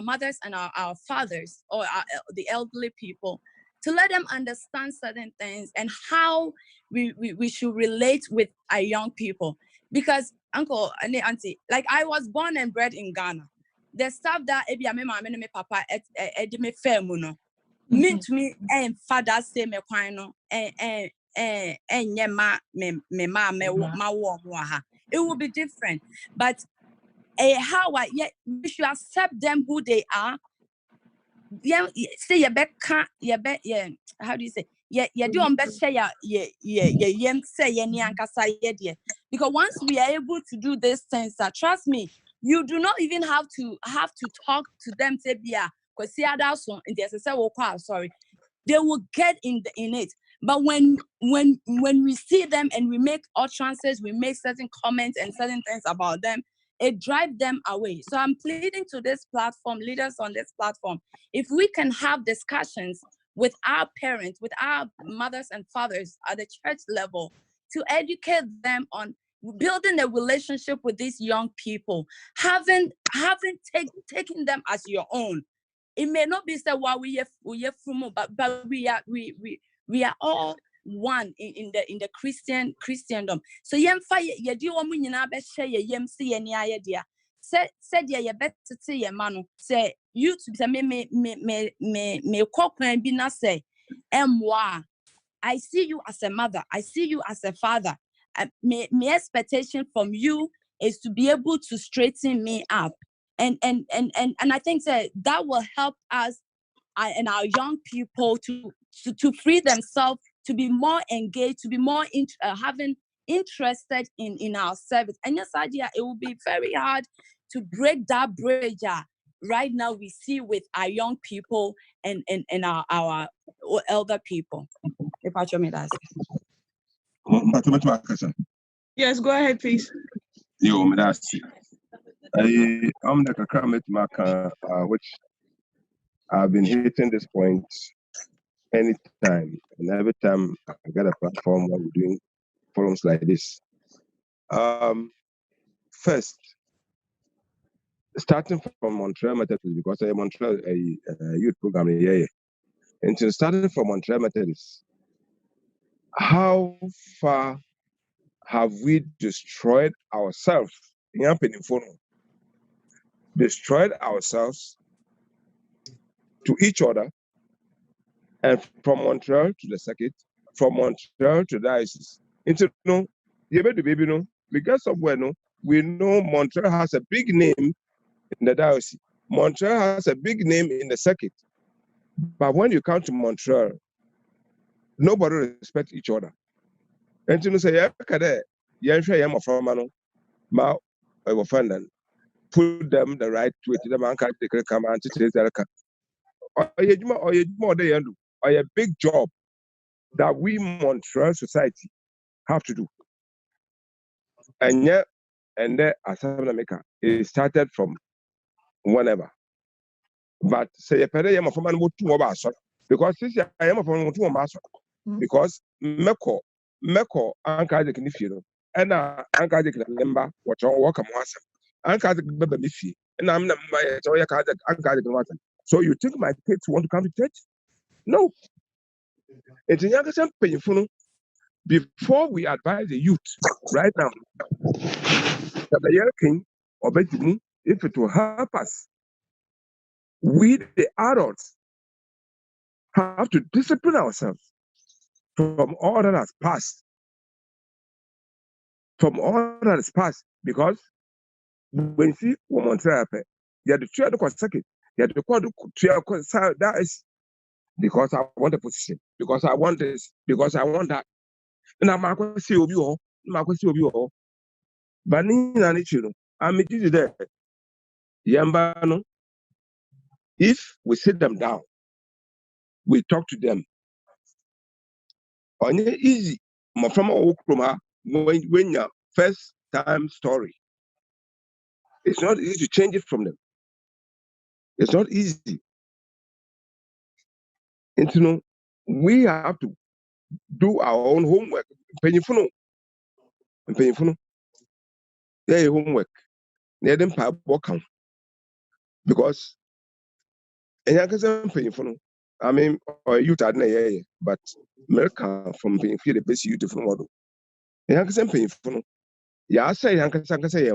mothers and our fathers, or the elderly people, to let them understand certain things and how we should relate with our young people. Because uncle and auntie, like I was born and bred in Ghana. The stuff that me mama and me papa me fair mean to me and father say me kwano and ma me ma it will be different. But how we should accept them who they are. Yeah, say you bet how do you say? Yeah, do on best say say because once we are able to do these things, trust me, you do not even have to talk to them. Say because see others in the sorry, they will get in it. But when we see them and we make utterances, we make certain comments and certain things about them, it drives them away. So I'm pleading to this platform, leaders on this platform, if we can have discussions with our parents, with our mothers and fathers at the church level, to educate them on building a relationship with these young people, taking them as your own. It may not be said why we are from, but we are all one in the Christendom. So yem fa ye di omu nyina be hye ye yem se ye ni ayedea. Said ye better say ye manu say you to say me kokwan bi na say emwa. I see you as a mother, I see you as a father. My expectation from you is to be able to straighten me up. And I think that will help us and our young people to free themselves, to be more engaged, to be more having interested in our service. And yes, idea, it will be very hard to break that bridge. Right now, we see with our young people and our elder people. Yes, go ahead, please. I'm the Kakamet Maka, which I've been hitting this point anytime, and every time I get a platform when we're doing forums like this. First, starting from Montreal Methodist, because Montreal a youth program here, and so starting from Montreal Methodist, how far have we destroyed ourselves? Destroyed ourselves to each other, and from Montreal to the circuit, from Montreal to diocese. Into no, you better baby no, because of where no, we know Montreal has a big name in the diocese. Montreal has a big name in the circuit. But when you come to Montreal, nobody respects each other. And to say, yeah, ma offended, put them the right way to the man can't take a come and to or a big job that we Montreal society have to do. And yet, and there Assembly Maker, it started from whenever. But say a period of man would two of us because this I am from two of us because Meko, Ankazik Nifino, and Ankazik member, what your work was. Ankazik Baby, and I'm not my Ankazik. So you think my kids want to come to church? No. It's a younger painful. Before we advise the youth, right now, the young king or Benjamin, if it will help us, we the adults have to discipline ourselves from all that has passed. From all that has passed, because when you see woman therapy, you have to try to second, you have to call that is because I want a position, because I want this, because I want that. And I'm going to see you all, but I'm there. Yambano, if we sit them down, we talk to them. On easy, my from when your first time story, it's not easy to change it from them. It's not easy. And you know, we have to do our own homework. Painful. Yeah, homework. They didn't work on because And Yankasa paying for no. I mean, or you had no, but America from paying for the best you different model. Yankasa paying for no. Ya say Yankasa say,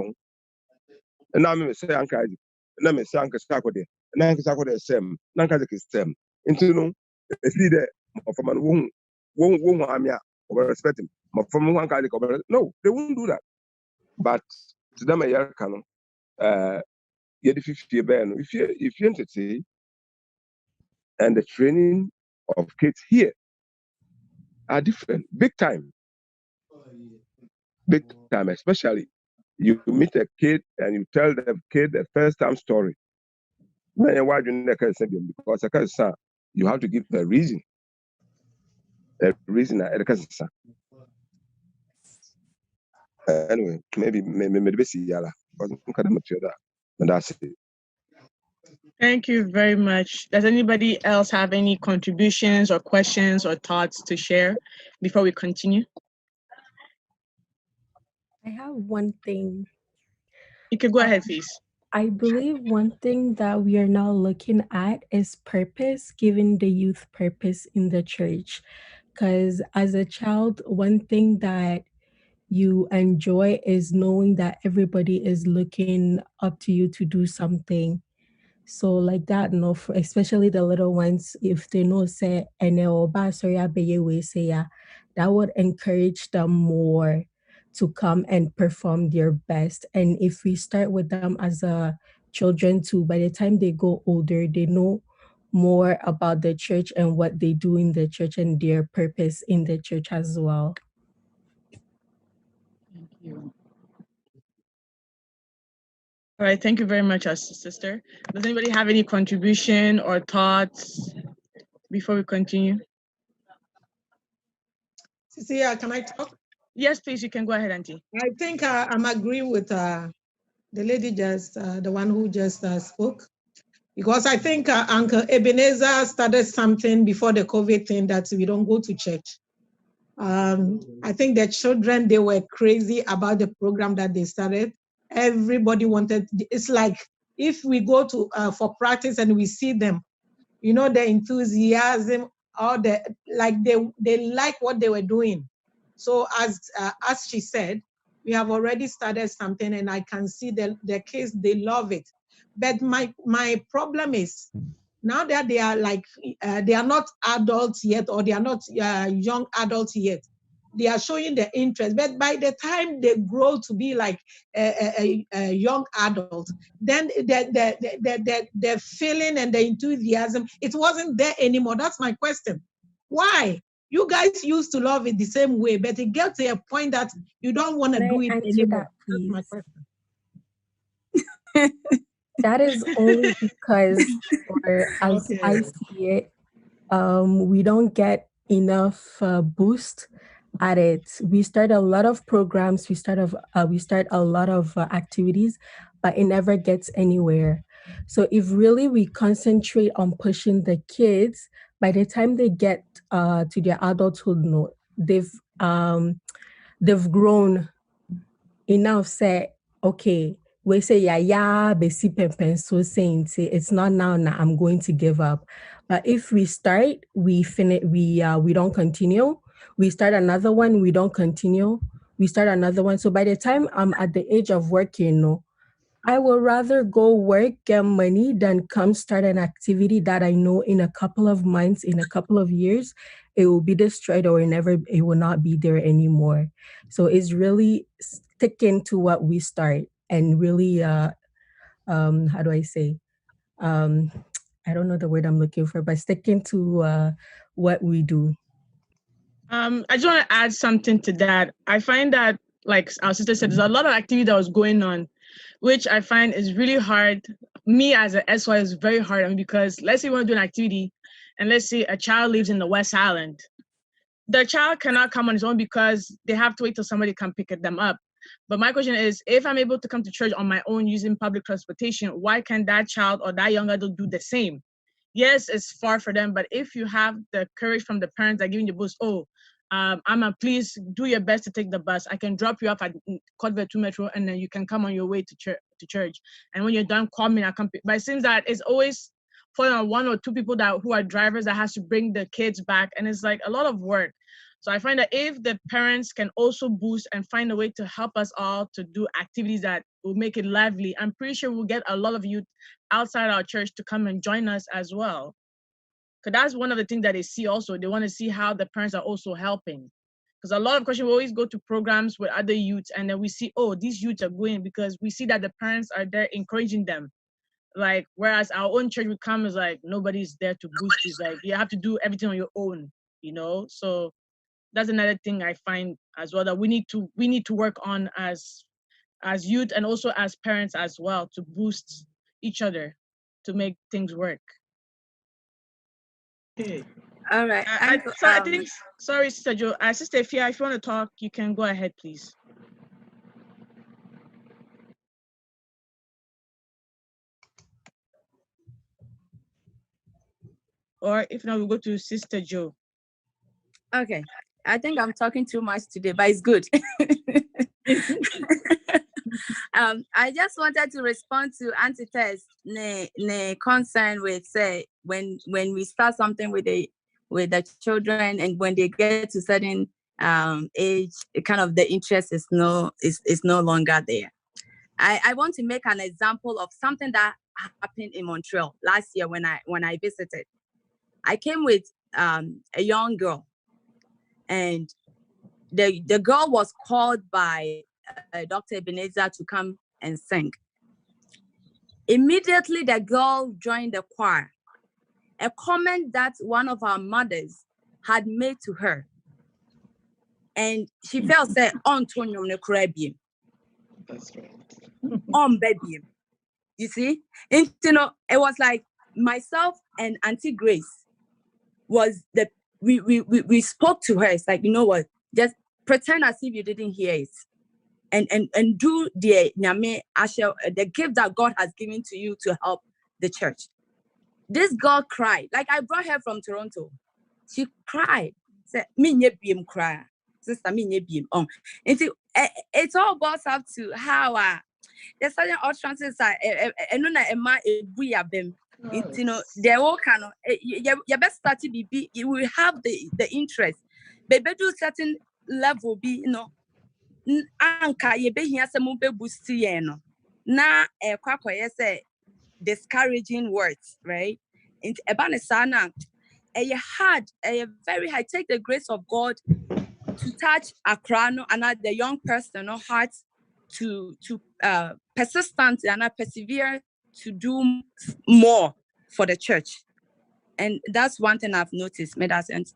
and I'm say Uncle, and I'm say Uncle Sako there, and Uncle Sako there, Sam, Nanka is Sam. Into no, a leader of a man won't amia or respect him. From one kind of no, they won't do that. But to them, a year canon, yet if you ban, if you entity and the training of kids here are different, big time, especially you meet a kid and you tell the kid the first time story. When you're watching the case, because a case, you have to give a reason. Anyway, maybe see yala. And that's it. Thank you very much. Does anybody else have any contributions or questions or thoughts to share before we continue? I have one thing. You can go ahead, please. I believe one thing that we are now looking at is purpose, giving the youth purpose in the church. Because as a child, one thing that you enjoy is knowing that everybody is looking up to you to do something. So like that, no, especially the little ones, if they know say that would encourage them more to come and perform their best. And if we start with them as a children too, by the time they go older, they know more about the church and what they do in the church and their purpose in the church as well. Thank you. All right, thank you very much, sister. Does anybody have any contribution or thoughts before we continue? Cecilia, can I talk? Yes, please, you can go ahead, Auntie. I think I'm agreeing with the lady the one who just spoke, because I think Uncle Ebenezer started something before the COVID thing that we don't go to church. I think the children, they were crazy about the program that they started. Everybody wanted, it's like if we go to for practice and we see them, the enthusiasm, or they like what they were doing. So as she said, we have already started something, and I can see the kids, they love it. But my problem is, now that they are they are not adults yet, or they are not young adults yet, they are showing the interest. But by the time they grow to be like a young adult, then the feeling and the enthusiasm, it wasn't there anymore. That's my question. Why? You guys used to love it the same way, but it gets to a point that you don't want to do it anymore. That's my question. That is only because, or as Okay. I see it, we don't get enough boost at it. We start a lot of programs, we start a lot of activities, but it never gets anywhere. So if really we concentrate on pushing the kids, by the time they get to their adulthood, no, they've grown enough. Say, okay, we say besi pen so saying say it's not now I'm going to give up. But if we start, we finish, we don't continue. We start another one, we don't continue. We start another one. So by the time I'm at the age of working, I will rather go work, get money, than come start an activity that I know in a couple of months, in a couple of years, it will be destroyed, or it will not be there anymore. So it's really sticking to what we start, and really, how do I say? I don't know the word I'm looking for, but sticking to what we do. I just want to add something to that. I find that, like our sister said, there's a lot of activity that was going on, which I find is really hard. Me as an SY is very hard. I mean, because let's say we want to do an activity, and let's say a child lives in the West Island. The child cannot come on his own because they have to wait till somebody can pick them up. But my question is, if I'm able to come to church on my own using public transportation, why can't that child or that young adult do the same? Yes, it's far for them, but if you have the courage from the parents that are giving you boost, please do your best to take the bus. I can drop you off at Cotville 2 Metro, and then you can come on your way to church. And when you're done, call me and I'll come. But it seems that it's always fall on one or two people who are drivers that has to bring the kids back, and it's like a lot of work. So I find that if the parents can also boost and find a way to help us all to do activities that will make it lively, I'm pretty sure we'll get a lot of youth outside our church to come and join us as well. Because that's one of the things that they see also. They want to see how the parents are also helping. Because a lot of questions, we always go to programs with other youths, and then we see, oh, these youths are going because we see that the parents are there encouraging them. Like, whereas our own church would come is like, nobody's there to boost you. Like, you have to do everything on your own, you know? So that's another thing I find as well, that we need to work on as youth and also as parents as well, to boost each other to make things work. Okay. All right. I think, sorry, Sister Joe. Sister Fia, if you want to talk, you can go ahead, please. Or if not, we'll go to Sister Joe. Okay. I think I'm talking too much today, but it's good. I just wanted to respond to Auntie Tess, ne concern with, say, when we start something with the children, and when they get to certain age, kind of the interest is no longer there. I want to make an example of something that happened in Montreal last year when I visited. I came with a young girl, and the girl was called by Dr. Ebenezer to come and sing. Immediately, the girl joined the choir. A comment that one of our mothers had made to her, and she felt said, "On Tonyo ne Caribbean." That's right. On baby. You see? And you know, it was like myself and Auntie Grace was we spoke to her. It's like, you know what? Just pretend as if you didn't hear it. And do the gift that God has given to you to help the church. This girl cried. Like, I brought her from Toronto. She cried. Said, "Me nye biem cry. Sister, me nye biem." It all boils up to how there's certain utterances are you know, they're all kind of your best start to be you will have the interest. But do certain level be, you know, anka ye be here some be boost no na kwakwa say discouraging words, right? And ebane sana hard, very hard. Take the grace of God to touch Akrano and the young person or heart to persistent and persevere to do more for the church. And that's one thing I've noticed made that sense.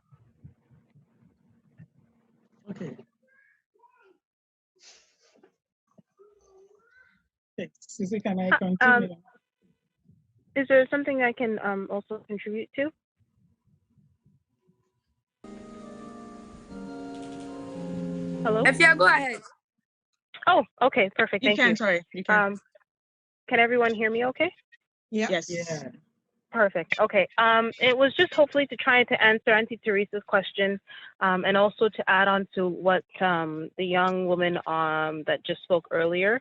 Okay. Sisi, can I continue? Is there something I can also contribute to? Hello? If you go ahead. Oh, okay, perfect. Thank you. Sorry, you can. Can everyone hear me okay? Yeah. Yes. Yeah. Perfect. Okay. It was just hopefully to try to answer Auntie Teresa's question, and also to add on to what the young woman that just spoke earlier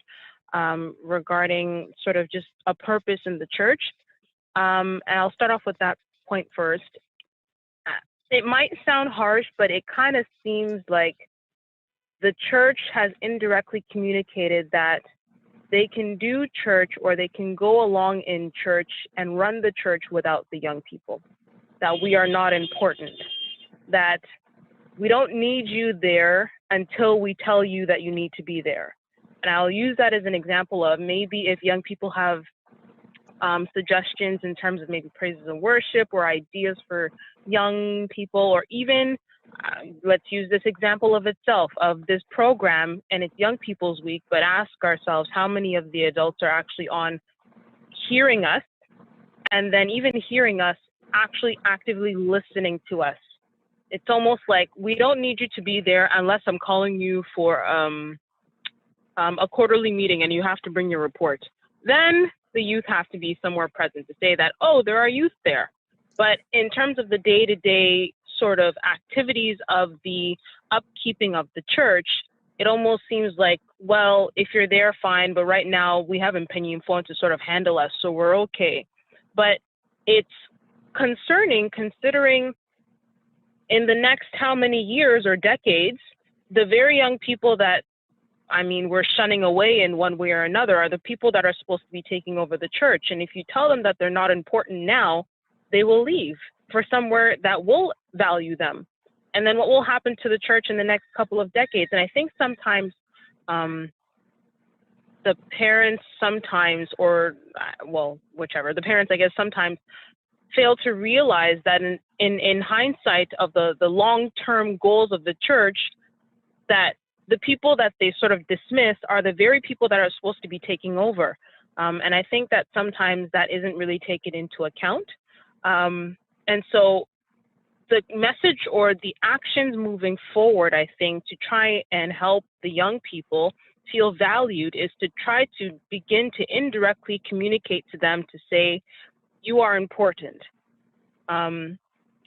regarding sort of just a purpose in the church. And I'll start off with that point first. It might sound harsh, but it kind of seems like the church has indirectly communicated that they can do church, or they can go along in church and run the church without the young people, that we are not important, that we don't need you there until we tell you that you need to be there. And I'll use that as an example of maybe if young people have suggestions in terms of maybe praises and worship or ideas for young people, or even let's use this example of itself, of this program, and it's Young People's Week, but ask ourselves how many of the adults are actually on hearing us, and then even hearing us, actually actively listening to us. It's almost like we don't need you to be there unless I'm calling you for a quarterly meeting and you have to bring your report. Then the youth have to be somewhere present to say that, oh, there are youth there. But in terms of the day-to-day sort of activities of the upkeeping of the church, it almost seems like, well, if you're there, fine, but right now we have Penny and Phone to sort of handle us, so we're okay. But it's concerning considering in the next how many years or decades, the very young people that, I mean, we're shunning away in one way or another are the people that are supposed to be taking over the church. And if you tell them that they're not important now, they will leave for somewhere that will value them. And then what will happen to the church in the next couple of decades? And I think sometimes the parents sometimes, or well, whichever, the parents, I guess, sometimes fail to realize that in hindsight of the long-term goals of the church, that the people that they sort of dismiss are the very people that are supposed to be taking over. And I think that sometimes that isn't really taken into account. And so the message or the actions moving forward, I think, to try and help the young people feel valued is to try to begin to indirectly communicate to them to say, you are important, and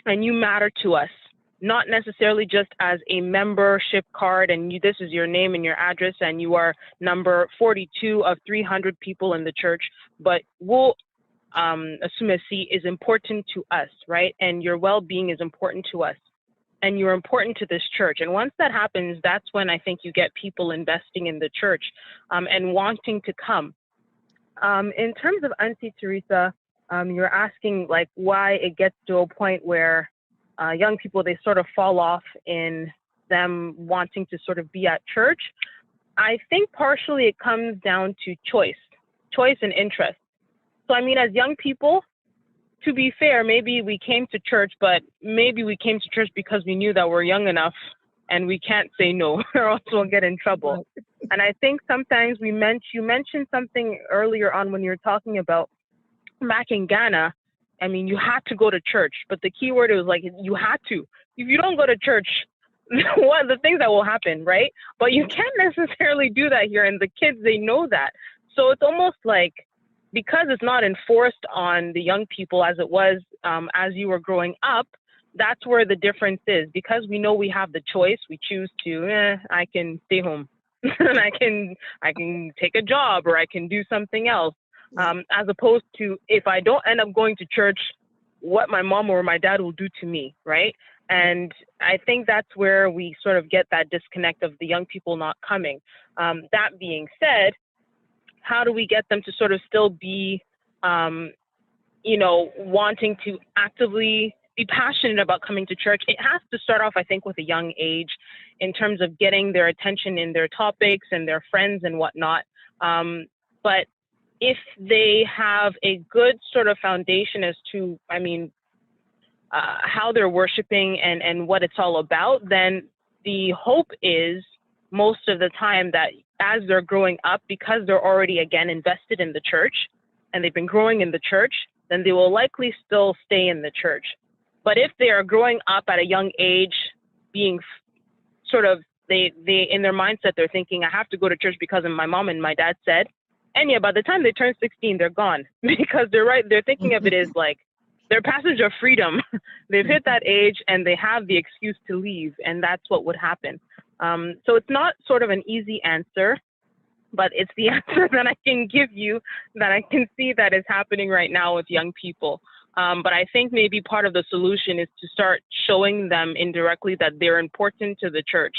you matter to us, not necessarily just as a membership card and this is your name and your address and you are number 42 of 300 people in the church, but we'll assume a seat is important to us, right? And your well-being is important to us. And you're important to this church. And once that happens, that's when I think you get people investing in the church and wanting to come. In terms of Auntie Teresa, you're asking like why it gets to a point where young people, they sort of fall off in them wanting to sort of be at church. I think partially it comes down to choice and interest. So I mean, as young people, to be fair, maybe we came to church, but maybe we came to church because we knew that we're young enough and we can't say no or else we'll get in trouble. And I think sometimes you mentioned something earlier on when you were talking about back in Ghana. I mean, you had to go to church, but the key word was like, you had to. If you don't go to church, what the things that will happen, right? But you can't necessarily do that here. And the kids, they know that. So it's almost like, because it's not enforced on the young people as it was as you were growing up, that's where the difference is. Because we know we have the choice, we choose to, I can stay home and I can take a job or I can do something else. As opposed to if I don't end up going to church, what my mom or my dad will do to me, right? And I think that's where we sort of get that disconnect of the young people not coming. That being said, how do we get them to sort of still be, wanting to actively be passionate about coming to church? It has to start off, I think, with a young age in terms of getting their attention in their topics and their friends and whatnot. But if they have a good sort of foundation as to, how they're worshiping and what it's all about, then the hope is most of the time that as they're growing up, because they're already, again, invested in the church and they've been growing in the church, then they will likely still stay in the church. But if they are growing up at a young age, being sort of, they in their mindset, they're thinking, I have to go to church because my mom and my dad said, and yeah, by the time they turn 16, they're gone because they're thinking of it as like their passage of freedom. They've hit that age and they have the excuse to leave, and that's what would happen. So it's not sort of an easy answer, but it's the answer that I can give you that I can see that is happening right now with young people. But I think maybe part of the solution is to start showing them indirectly that they're important to the church.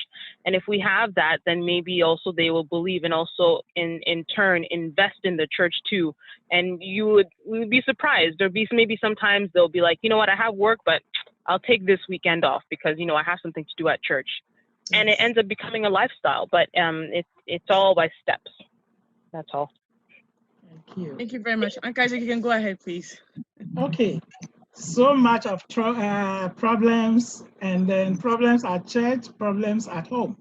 And if we have that, then maybe also they will believe and also in turn invest in the church too. And we would be surprised. There'll be maybe sometimes they'll be like, you know what, I have work, but I'll take this weekend off because, I have something to do at church. And it ends up becoming a lifestyle, but it's all by steps. That's all. Thank you. Thank you very much. Uncle Isaac, you can go ahead, please. Okay. So much of problems, and then problems at church, problems at home.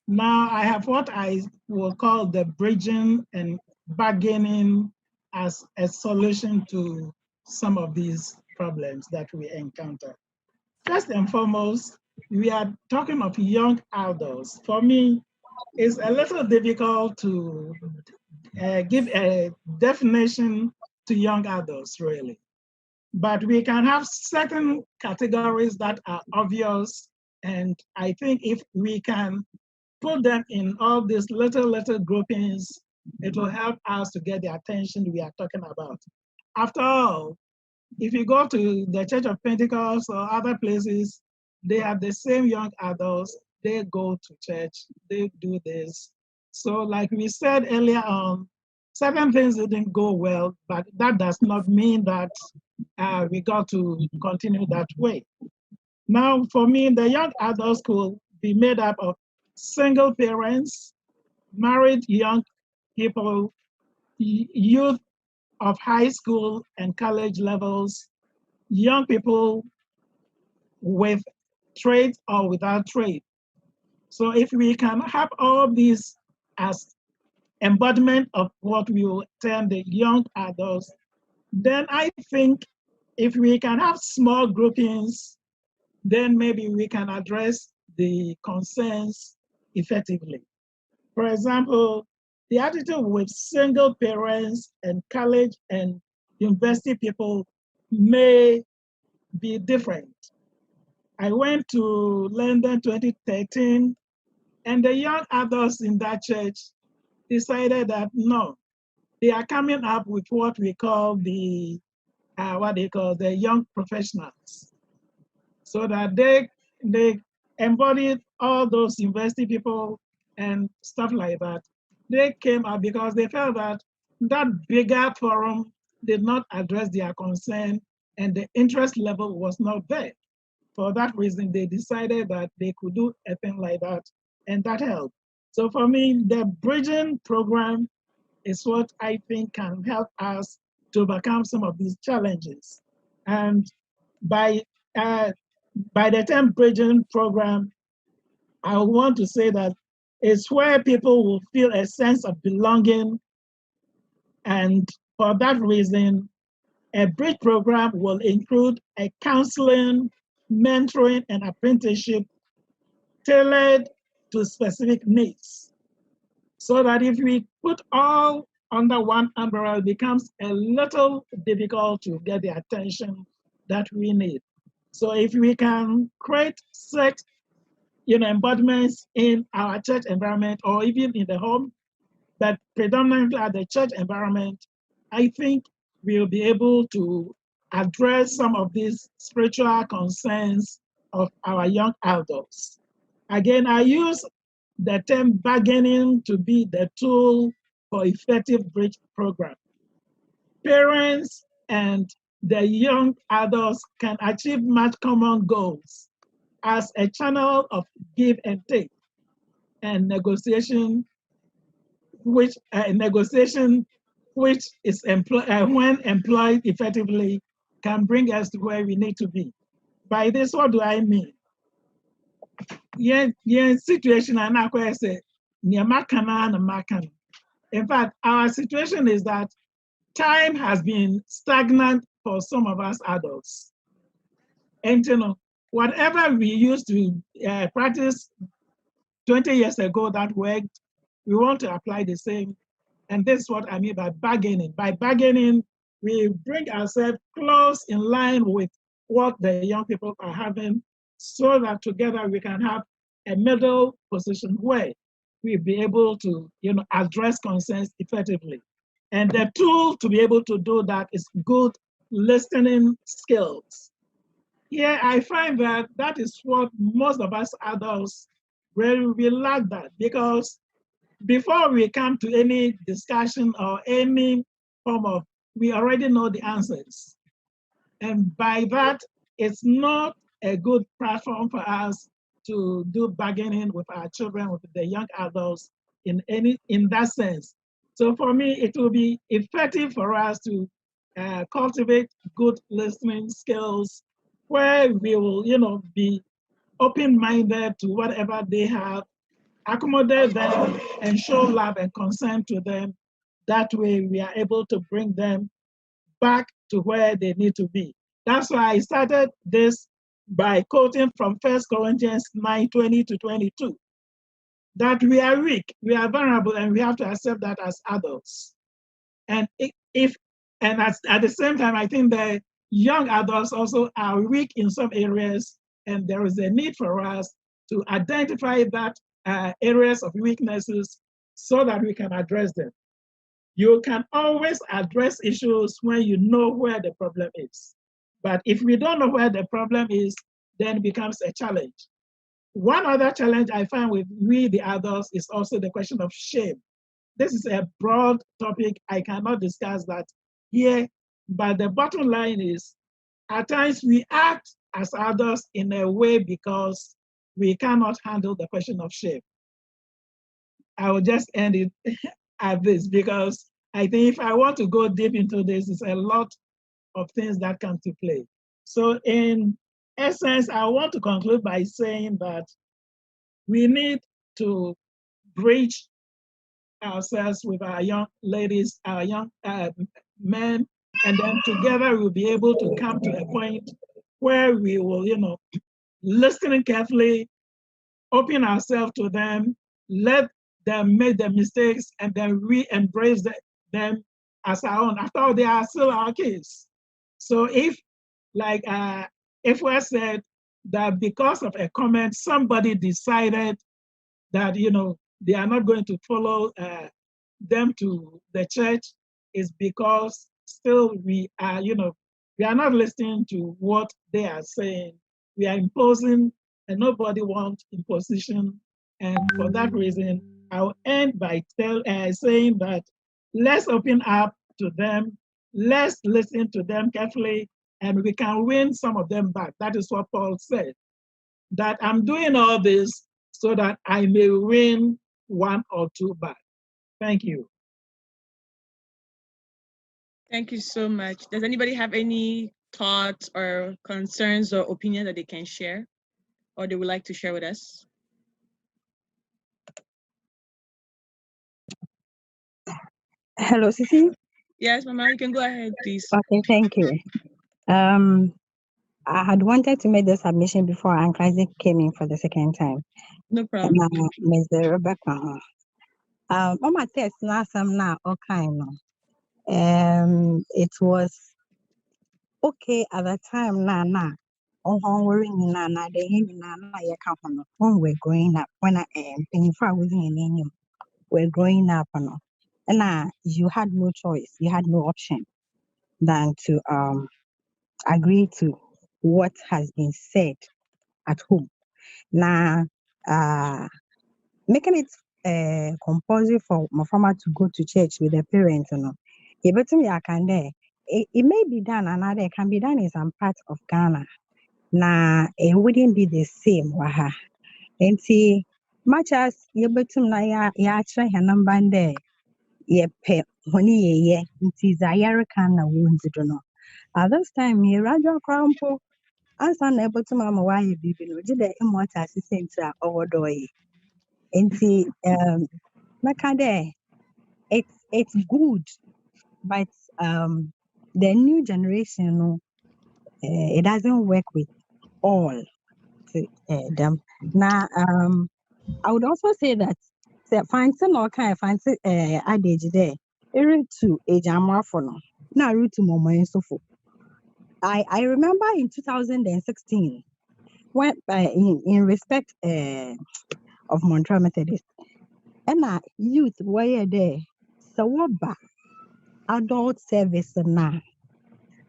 Now I have what I will call the bridging and bargaining as a solution to some of these problems that we encounter. First and foremost, we are talking of young adults. For me, it's a little difficult to give a definition to young adults, really. But we can have certain categories that are obvious. And I think if we can put them in all these little groupings, it will help us to get the attention we are talking about. After all, if you go to the Church of Pentecost or other places, they have the same young adults. They go to church, they do this. So like we said earlier on, certain things didn't go well, but that does not mean that we got to continue that way. Now, for me, the young adults could be made up of single parents, married young people, youth of high school and college levels, young people with trade or without trade. So if we can have all these as embodiment of what we will term the young adults, then I think if we can have small groupings, then maybe we can address the concerns effectively. For example, the attitude with single parents and college and university people may be different. I went to London 2013, and the young adults in that church decided that no, they are coming up with what we call the the young professionals, so that they embodied all those university people and stuff like that. They came up because they felt that that bigger forum did not address their concern and the interest level was not there. For that reason, they decided that they could do a thing like that, and that helped. So for me, the bridging program is what I think can help us to overcome some of these challenges. And by the term bridging program, I want to say that it's where people will feel a sense of belonging, and for that reason, a bridge program will include a counseling, mentoring, and apprenticeship tailored to specific needs. So that if we put all under one umbrella, it becomes a little difficult to get the attention that we need. So if we can create such embodiments in our church environment or even in the home, but predominantly at the church environment, I think we'll be able to address some of these spiritual concerns of our young adults. Again, I use the term bargaining to be the tool for effective bridge program. Parents and the young adults can achieve much common goals as a channel of give and take and negotiation, which is when employed effectively can bring us to where we need to be. By this, what do I mean? Yeah, situation and in fact, our situation is that time has been stagnant for some of us adults. And whatever we used to practice 20 years ago that worked, we want to apply the same. And this is what I mean by bargaining. By bargaining, we bring ourselves close in line with what the young people are having, so that together we can have a middle position where we'll be able to address concerns effectively. And the tool to be able to do that is good listening skills. Yeah, I find that that is what most of us adults really we lack that, because before we come to any discussion or any form of, we already know the answers. And by that, it's not a good platform for us to do bargaining with our children, with the young adults in that sense. So for me, it will be effective for us to cultivate good listening skills where we will, be open-minded to whatever they have, accommodate them, and show love and concern to them. That way, we are able to bring them back to where they need to be. That's why I started this by quoting from 1 Corinthians 9:20-22, that we are weak, we are vulnerable, and we have to accept that as adults. And at the same time, I think the young adults also are weak in some areas, and there is a need for us to identify that areas of weaknesses so that we can address them. You can always address issues when you know where the problem is. But if we don't know where the problem is, then it becomes a challenge. One other challenge I find with we, the adults, is also the question of shame. This is a broad topic. I cannot discuss that here, but the bottom line is, at times we act as adults in a way because we cannot handle the question of shame. I will just end it at this because I think if I want to go deep into this, it's a lot of things that come to play. So in essence, I want to conclude by saying that we need to bridge ourselves with our young ladies, our young men, and then together we'll be able to come to a point where we will, listen carefully, open ourselves to them, let them make the mistakes, and then we embrace them as our own. After all, they are still our kids. So if, like if we said that because of a comment, somebody decided that, they are not going to follow them to the church, is because still we are, we are not listening to what they are saying. We are imposing, and nobody wants imposition. And for that reason, I'll end by saying that let's open up to them, let's listen to them carefully, and we can win some of them back. That is what Paul said, that I'm doing all this so that I may win one or two back. Thank you. Thank you so much. Does anybody have any thoughts or concerns or opinion that they can share or they would like to share with us? Hello, Sisi. Yes, Mama, you can go ahead, please. Okay, thank you. I had wanted to make the submission before Uncle Isaac came in for the second time. No problem. Ms. Rebecca. On my test, now some now okay, no. It was okay at the time, na. Oh, worrying na the end na ya come when we're growing up. When I am paying for within we're growing up, no. And you had no choice, you had no option than to agree to what has been said at home. Now, making it compulsory for my farmer to go to church with the parents, but to me, I can there. It may be done, and it can be done in some parts of Ghana. Now, it wouldn't be the same, waha. And see, much as you betum na ya try her number there, ye pay when ye is a Yarrican wounds, no. At this time, ye radio crumple. As unable to mamma why you be below the immortal assistant over doy. And see, Macade, it's good, but the new generation, it doesn't work with all them. Now, I would also say that find some or kind of fancy adage there. Route to a jammer for no, now route to Momo and so forth. I remember in 2016. When in respect of Montreal Methodist, and youth were there. So what adult service na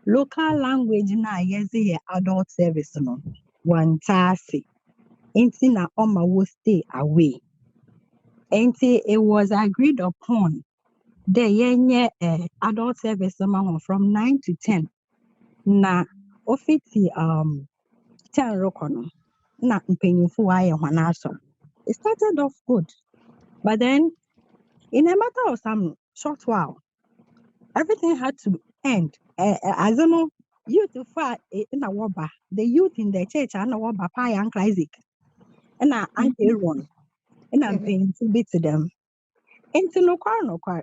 local language na yes adult service no one tasi. Ain't na oma will stay away. Ain't it was agreed upon the yenye adult service from 9 to 10 na ofiti 10 rokono na mpanyinfo aye hwana aso. It started off good, but then in a matter of some short while, everything had to end. As you know, youth far in a waba, the youth in the church and a waba pie and Isaac, and I one, and I'm paying to be to them. And to no car.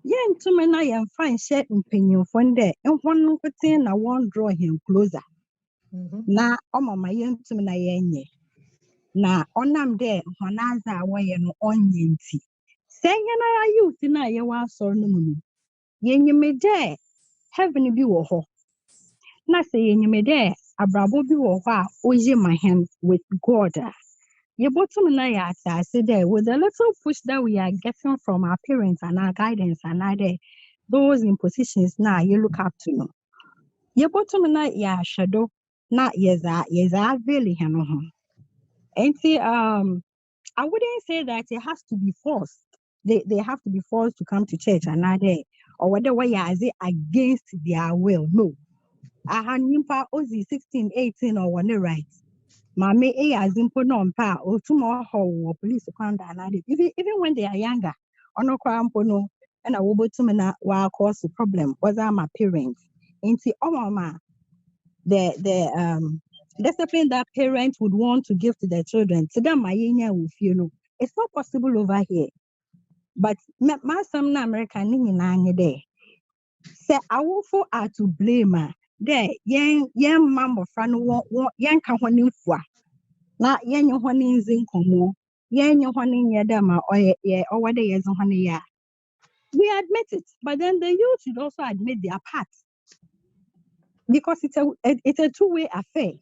Yen to me I am fine share in penny one day, and one thing I won't draw him closer. Na my yen to me na na onam there when I away no onion tea. Saying I youth in a yawa so no. Yen you may dare heaven be wo. Na say yen you may dare a bravo be wo oye my hand with God. Ye bottom na ya say there with the little push that we are getting from our parents and our guidance and other those in positions now you look up to no. yɛbɔtɔm na yɛahwɛ do na yɛdze aveli hɛn ho. Nti I wouldn't say that it has to be forced. They have to be forced to come to church another or whatever way against their will. No. Aha nyimpa ozi 16, 18 or one right. Mame azimpo no mpa o tumo ho police kwanda another. Even when they are younger, ono kwampo no and I wobotum na wa cause the problem. Was my parents. Inti omama the discipline that parents would want to give to their children. To them, it's not possible over here. But my some American there. Say awful are to blame. There, young mamma friend young kahonin fwa. Na yen your honey in como. Yen your honey yadama or what they is honey ya. We admit it, but then the youth should also admit their part. Because it's a two-way affair.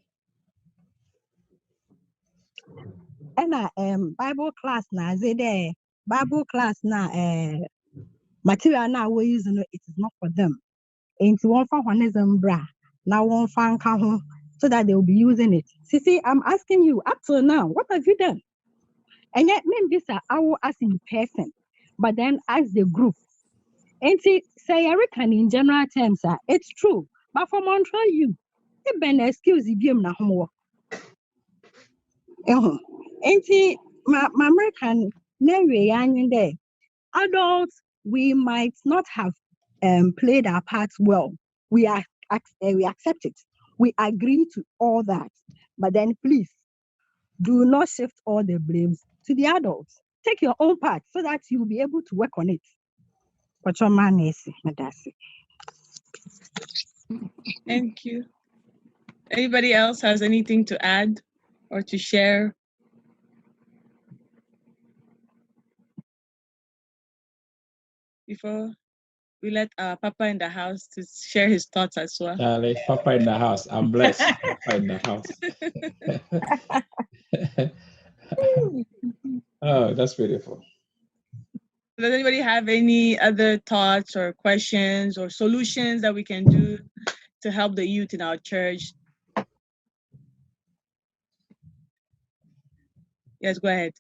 And Bible class na there Bible class na material na we using it is not for them. Into one for bra now one fan ho so that they will be using it. See, I'm asking you up till now, what have you done? And yet, maybe this I will ask in person, but then as the group. And see, say I reckon in general terms, it's true. But for Montreal, you been excuse you na homework. And see, my American there. Adults, we might not have played our parts well. We accept it. We agree to all that. But then please do not shift all the blames to the adults. Take your own part so that you'll be able to work on it. But your man is Madasi. Thank you. Anybody else has anything to add or to share? Before we let our Papa in the house to share his thoughts as well. Charlie, Papa in the house. I'm blessed. Papa in the house. Oh, that's beautiful. Does anybody have any other thoughts or questions or solutions that we can do to help the youth in our church? Yes, go ahead.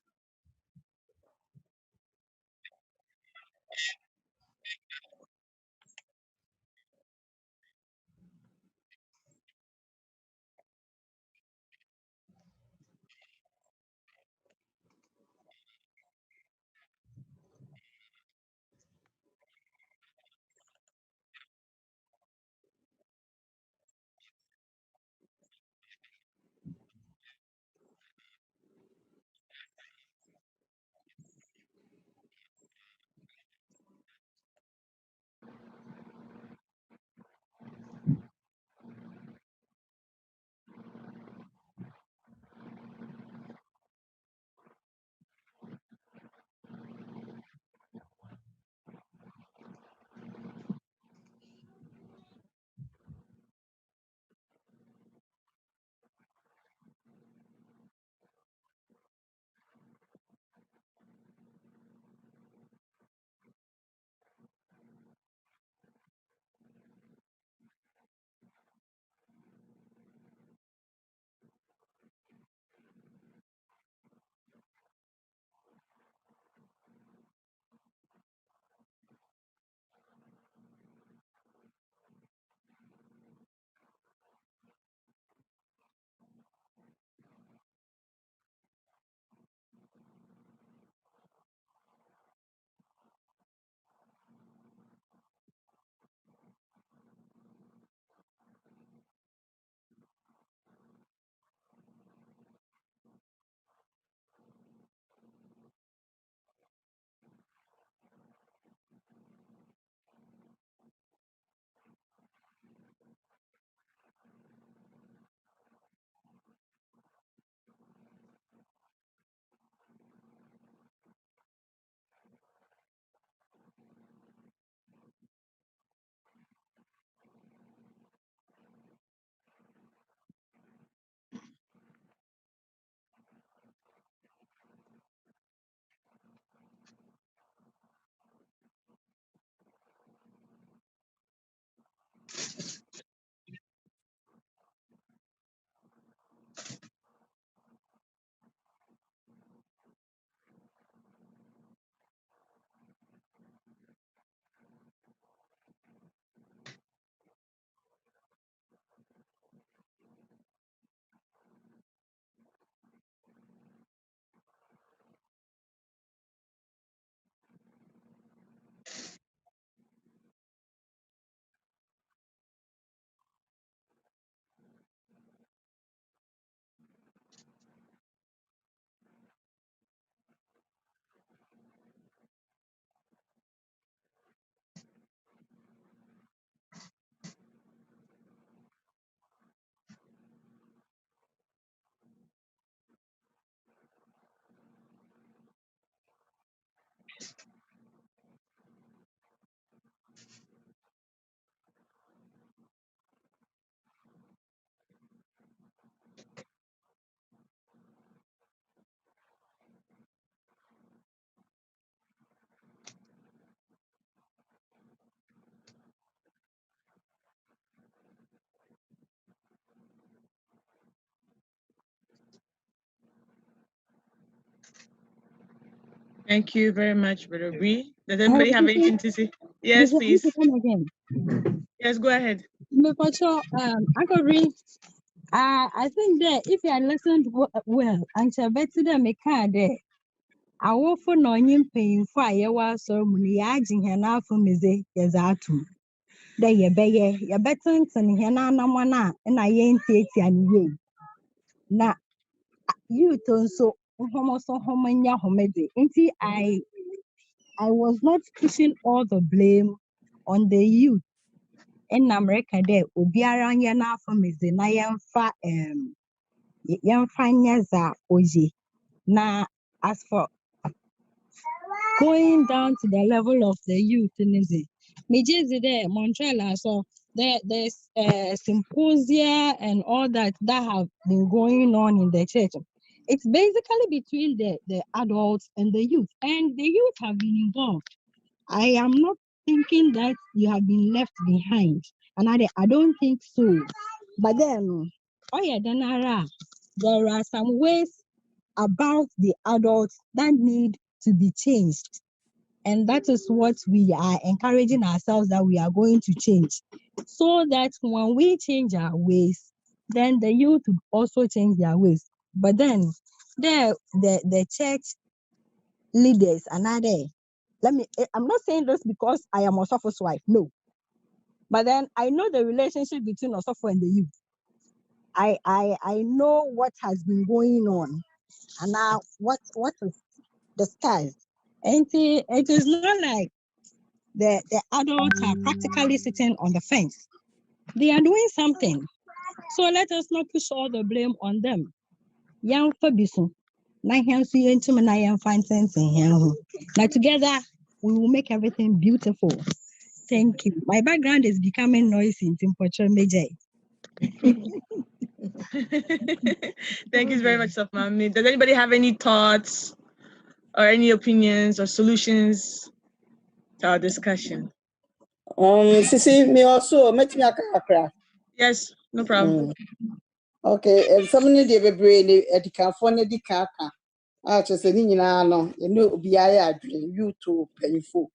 Thank you very much, Brother Bree. Does anybody have anything to say? Yes, please. Yes, go ahead. Uncle Bree, I think that if you had listened well, and I bet to them a car there. I will for no paying fire was so many aging her now for me, yes, I too. There you be your better than Hena Namana, and I ain't it and ye. Now, you turn so almost so homanya homedy. Inti I was not pushing all the blame on the youth in America there. Ubiara yana for me, the Nayan young finance oji. Now, as for going down to the level of the youth in the there, Montreal, so there's symposia and all that have been going on in the church. It's basically between the adults and the youth have been involved. I am not thinking that you have been left behind, and I don't think so. But then, there are some ways about the adults that need to be changed. And that is what we are encouraging ourselves that we are going to change. So that when we change our ways, then the youth would also change their ways. But then the church leaders are not there. I'm not saying this because I am Osofo's wife, no. But then I know the relationship between Osofo and the youth. I know what has been going on and now what is discussed. And it is not like the adults are practically sitting on the fence. They are doing something. So let us not push all the blame on them. Young Fabiso. Now together we will make everything beautiful. Thank you. My background is becoming noisy in Timpocho Major. Thank you very much, Mami. Does anybody have any thoughts or any opinions or solutions to our discussion? Sisi, me also met me a Yes, no problem. Okay, and somebody they be brainy at the California di kaka. I just said, you know, be I dream you to painful.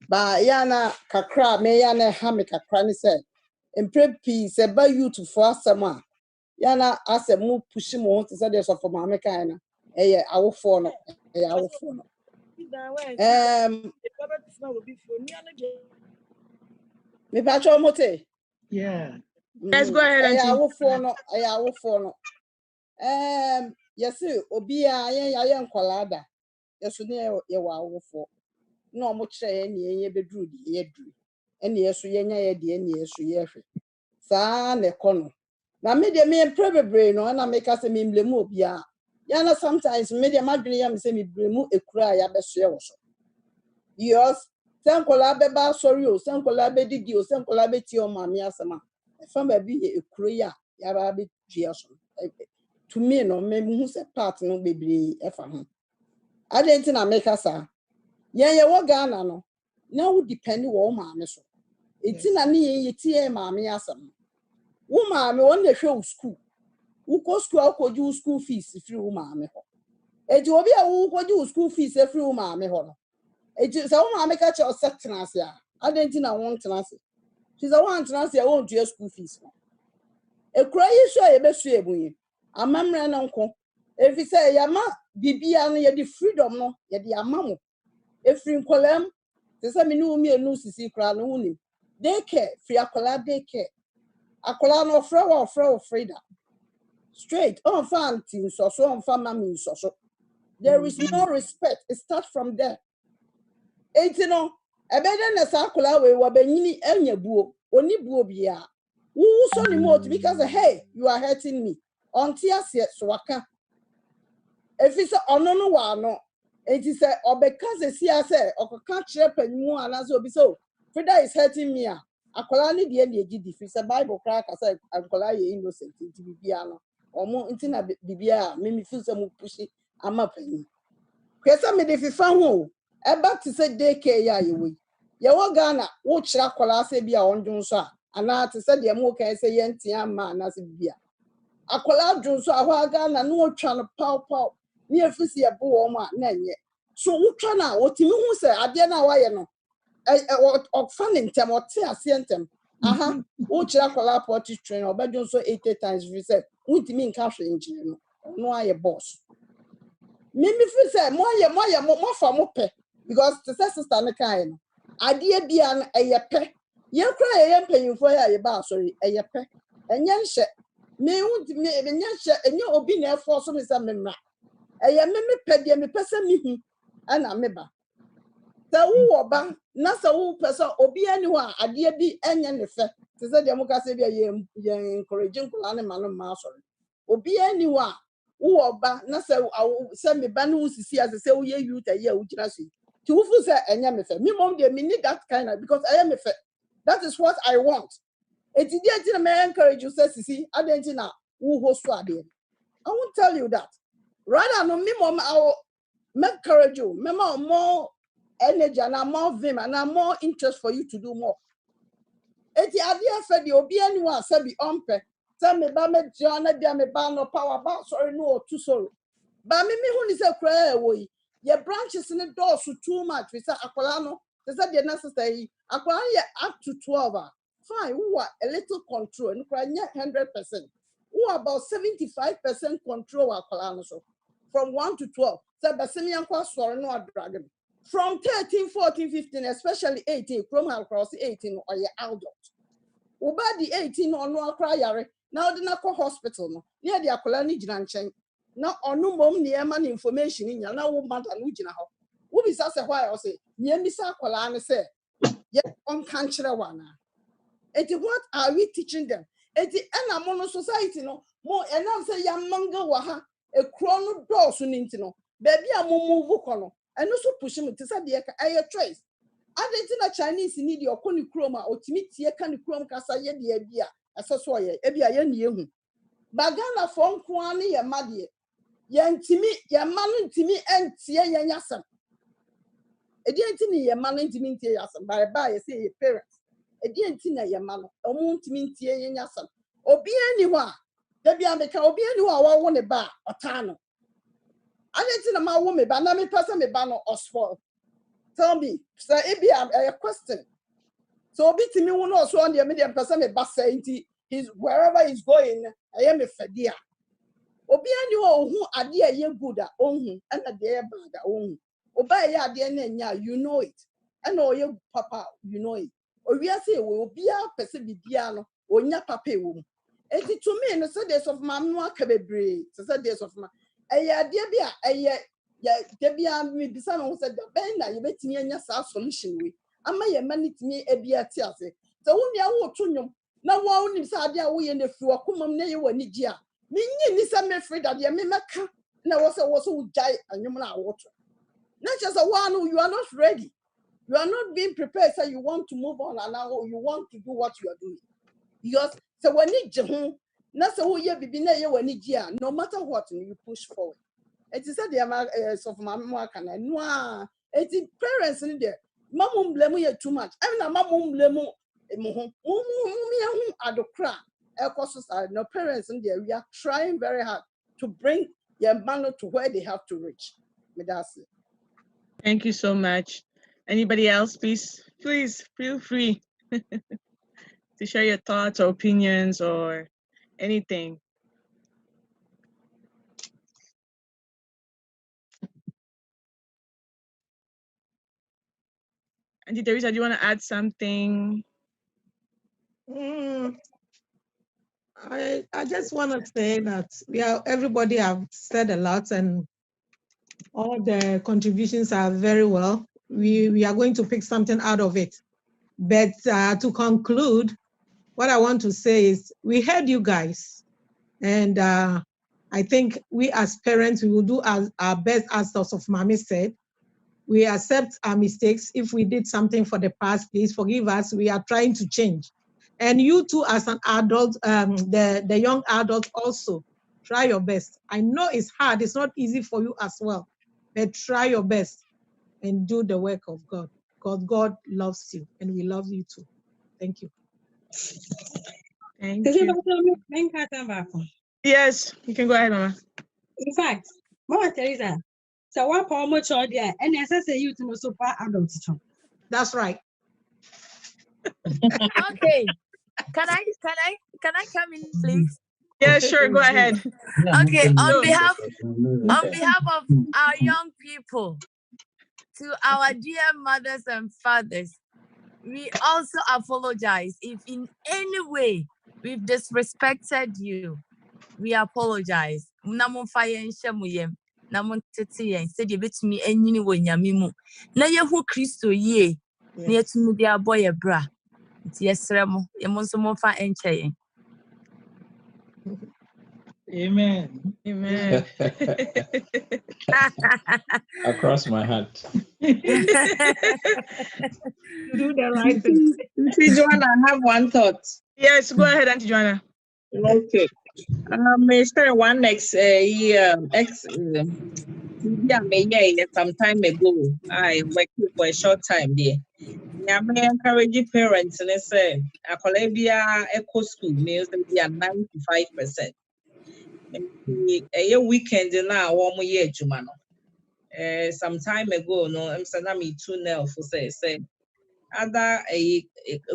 But yana kakra, me yana hammock a cranny said, and preppy said by you to force someone. Yana asked a move pushing more to say there's of my kind. I will follow. I will follow. Me pacho mote. Yeah. Let's go ahead. I will follow. Yes, Obia, I am Colada. Yes, near your wow for. No much any bedroom, ye drew. And yes, we any idea, and yes, we Sa ne kono. Na media me probably no, and I make us a mimble ya. Yana sometimes media madriam say me bremu a cry a best also. Yes, some collabeba sorry, or some collabed you, some collabed your mammy asama. From a be a crea, yababi geoson. To me, no, maybe who's a part no baby ever. I didn't make us. Yeah, what Ghana no. Now depend on mammy so. It's in a knee, ye mammy asam. Woman, me one the show school. Who go school could use school fees if you mammy. It will be a who could use school fees if you mammy. It is a woman make a child set tenacia. I didn't know one tenacy. She's a one tenacy, I won't do school fees. A cry is sure a best way. A mamma and uncle. If you say, Yama, Bibian, yet the freedom, no, yet the amamo. If you call them, there's a minu me a no see crown only. They care, free a collab, they care. A collar no fro or Frida. Straight on fan teams or so on fan mammies or so. There is no respect. It starts from there. 18 no, a better than a circular way were benini and your boo, only boo bia. Who so the most because hey, you are hurting me. On tears yet swaka. If it's no one, it is a or because the CSA or catch up and more and as will be so. Frida is hurting me. A colony the end if it's a Bible crack as I'm calling innocent to be piano or more intina bibia, mimi feel some pushy. I'm up in. Kwesa me if you found who. About to say daycare ya you. Yawa Ghana, watch that kola se bia on Jonsa, and now to say the more can say yentia man as it be. Akola Jonsa, Ghana, no trying to pow. Near Fissy a booma, none yet. So who try now? What you who say? I didn't know why no. Or fun in them or tear them. Aha. Who chira kola potty train or bedroom so 80 times if you say, who to mean cash engine? No, I a boss. Mimi fi say more for more pay because the sister na kind. Adie bia na eyepe. Ye kra ye mpanyimfo ya ye ba sorry eyepe. Enye nhye. Me hu me enye nhye enye obi na efo so me say memra. Eye me pe de me pese me hu ana me ba. Sa wo oba na sa wo pese obi ani ho a adie bi enye ne fe. Se say de mo ka se bia ye encouraging kula ne ma no ma sorry. Obi ani ho a wo oba na se me ba no sisi as se wo ye youth a ye wo gina so. Ti wo fu say enye me fe. Me mom de me need that kind of because I am me fe. That is what I want. Eti dey enti na me encourage you say sisi adenti na wo ho so ade. I won't tell you that. Rather no me mom I will encourage you. Me more energy and more vim and more interest for you to do more. Eti ade fe de obi ani wa say be ompe. Say me ba me jana dia me ba no power ba sorry no too sorry. Ba me hu ni say kra wo yi. Ye branches in the door so too much. We say akwala no. They said the necessary. Akwala ye up to 12. Fine, who are a little control and 100%. Who are about 75% control akwala no so. From 1 to 12. Say basemi ankwa sorry no dragon. From 13, 14, 15, especially 18, from across 18 or ye adult. Uba the 18 or no cry yare. Now the nako hospital no. Near the akwala ni jina nchen. Now on no mom near man information in ya now woman and ujina ho. Who be say why I say, near Missa Colana say, yet on country one. What are we teaching them? Eti ena mono society no more and now say young manga waha a chrono door soon into no. Baby a move kono and also push him to say the air trace. I didn't Chinese need your coni chroma or timidity can chrome cassa ye the idea as a soy, ebia yen yehu. Bagana phone kwani ya madie. Yan timi ya manu timi and tia yan yasam. Edientini ye man intimintie yasam by say your parents. Edientina ye man o muntimintie yen yasam. Obi ani ho a da bia meka obi ani ho a wa wo ne ba otano. Adentina ma wo me ba na me pesa me ba no osfo. Tell me, sir, it be a question. So obi timi wo no so on the medium pesa me ba say nti he's wherever he's going, I am a fedia. Obi ani ho hu ade a ye good a onhu and ade e bad a onhu. Oba ya ade na nya you know it. And oye papa you know it. Owi ase we obi a pese bibia no onya papa e wo mu. Enti to me no say days of mam no aka bebre. Say days of mam. Eye ade bia eye ya de bia me bisa no say ben na ye betimi anya sa solution we. Ama ye manitimi e bia ti ase. So wo nia wo to nwom na wo nim say ade a wo ye na fi wo komam na ye wani gi a. Minyi ni say me free that ye me meka na wo say jai anyum na water. Not just a one you are not ready. You are not being prepared. So you want to move on and now you want to do what you are doing. Because so when you jehun, na so ye bibi na ye wani gia, no matter what you push forward. It is said the so for my can no it is parents in there. Mamum blame you too much. I mean mamum blame mu adokra. No parents in there. We are trying very hard to bring your man to where they have to reach. Thank you so much. Anybody else, please feel free to share your thoughts or opinions or anything. Auntie Teresa, do you want to add something? I just want to say that everybody have said a lot and all the contributions are very well. We are going to pick something out of it. But to conclude, what I want to say is we heard you guys. And I think we as parents, we will do our best, as Dr. Mami said. We accept our mistakes. If we did something for the past, please forgive us. We are trying to change. And you too, as an adult, the young adult also, try your best. I know it's hard. It's not easy for you as well. But try your best and do the work of God. Because God loves you and we love you too. Thank you. Thank you. Yes, you can go ahead, Mama. In fact, Mama Teresa, So one power much or there, and as I say, you to know so far adults. That's right. Okay. Can I come in, please? Yeah, sure. Go ahead. Okay. On Go. behalf of our young people, to our dear mothers and fathers, we also apologize if in any way we've disrespected you. We apologize. Namun fire shamuyem. Namun tete said you bet me any when yamimu. Na yehu Christo ye. Near to me dear boy a bra. Yes, Remo. Yemonso fa enche. Amen. Amen. Across my heart. Do the right thing. See, Joanna, I have one thought. Yes, go ahead, Auntie Joanna. Okay. Mr. One next year, some time ago. I worked for a short time there. I may encourage parents and say, a Columbia Eco School meals be at 95%. A weekend now, 1 year, Jumano. Some time ago, no, I'm saying me too now for say, other a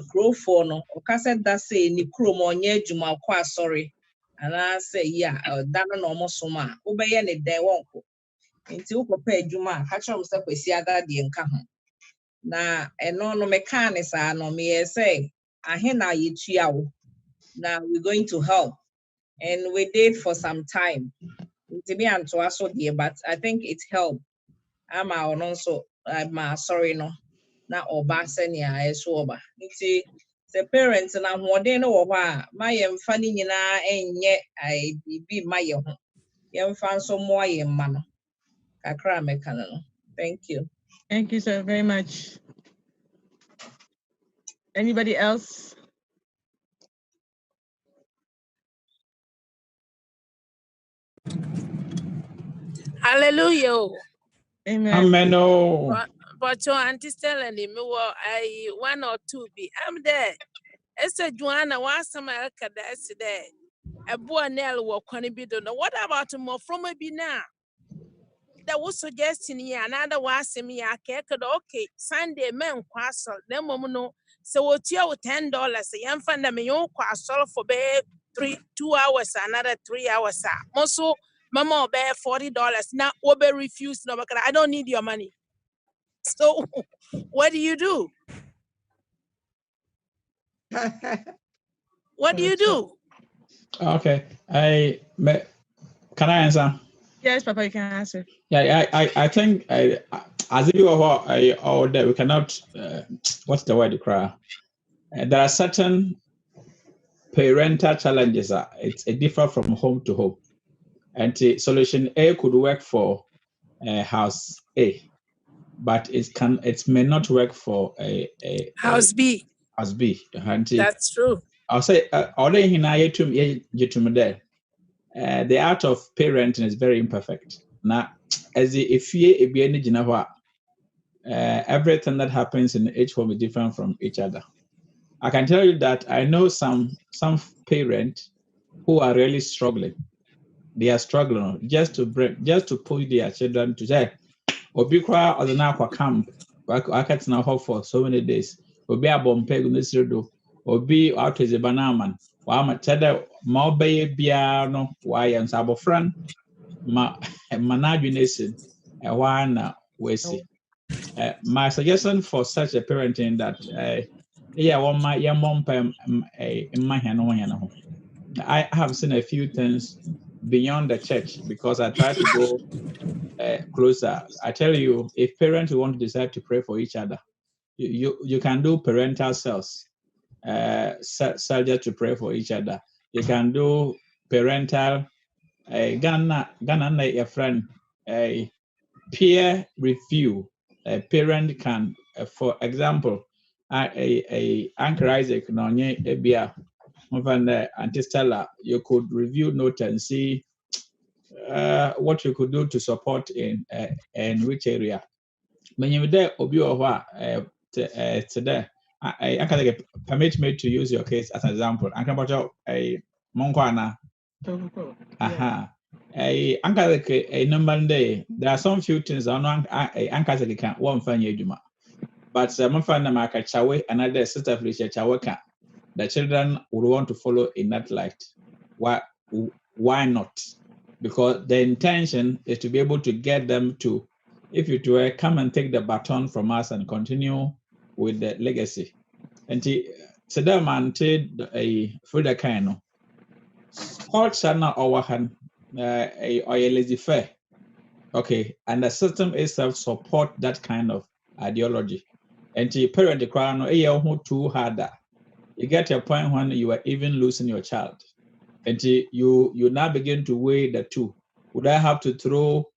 crow for no, or cassette that say, ni crow monye Juma qua sorry. And I say, yeah, that no more soma, obey any day won't go. Until prepare Juma, catch up with the other the encounter. Na no mechanics are no me say, I hear now you now we're going to help. And we did for some time. To be and to also dear, but I think it helped. I'm also sorry no. Na oba senia eso oba. Nti the parents na hoden no wo a ma yem fa ni nyina enye ai bibi ma ye ho. Yem fa nso mo aye ma no. Kakra meka no. Thank you. Thank you so very much. Anybody else? Hallelujah. Amen. Amen. Oh. But your auntie telling me, I 1 or 2 be. I'm there. Esther Joanna was some that's there. A boy Nell will be done. What about more from a be now? That was suggesting here another was me. I okay. Sunday men quassel. Then no. So what you $10? A young fan that me own quassel for bear 2 hours, another 3 hours. Also, Mama bear $40. Now, Obe refused. No, I don't need your money. So, what do you do? What do you do? Okay. Can I answer? Yes, Papa, you can answer. Yeah, I think as if you are or that we cannot. What's the word? Cry. There are certain parental challenges. It's differ from home to home, and the solution A could work for house A, but it may not work for a House B. House B. That's true. I'll say already there. The art of parenting is very imperfect. Now, as if you be any everything that happens in each home is different from each other. I can tell you that I know some parents who are really struggling. They are struggling just to push their children to say, "Obi kwa or the nakwa camp, I can't now hope for so many days. Obi a bompeg nisrido, Obi out is a banaman. Wa ma chada ma obeye bia no wa yan sabofran ma manaju nation wa na wesi." My suggestion for such a parenting that I have seen a few things beyond the church because I try to go closer. I tell you, if parents want to decide to pray for each other, you can do parental cells, subject to pray for each other. You can do parental Ghana a friend a peer review. A parent can, for example, a Uncle Isaac Nonye Ebia, Auntie Stella, you could review notes and see what you could do to support in which area. When you're there, Obi Owa, today, I can permit me to use your case as an example. I can put a Monkwana. Aha. a number day. There are some few things on Ankazaki can't one fan yejuma. But some fan Namaka Chawe, another sister Felicia Chawaka. The children would want to follow in that light. Why not? Because the intention is to be able to get them to, if you were, come and take the baton from us and continue with the legacy. And so that man did a further kind of culture now our hand a lazy fair. Okay, and the system itself support that kind of ideology. And the parent the crown too harder. You get to a point when you are even losing your child. And you now begin to weigh the two. Would I have to throw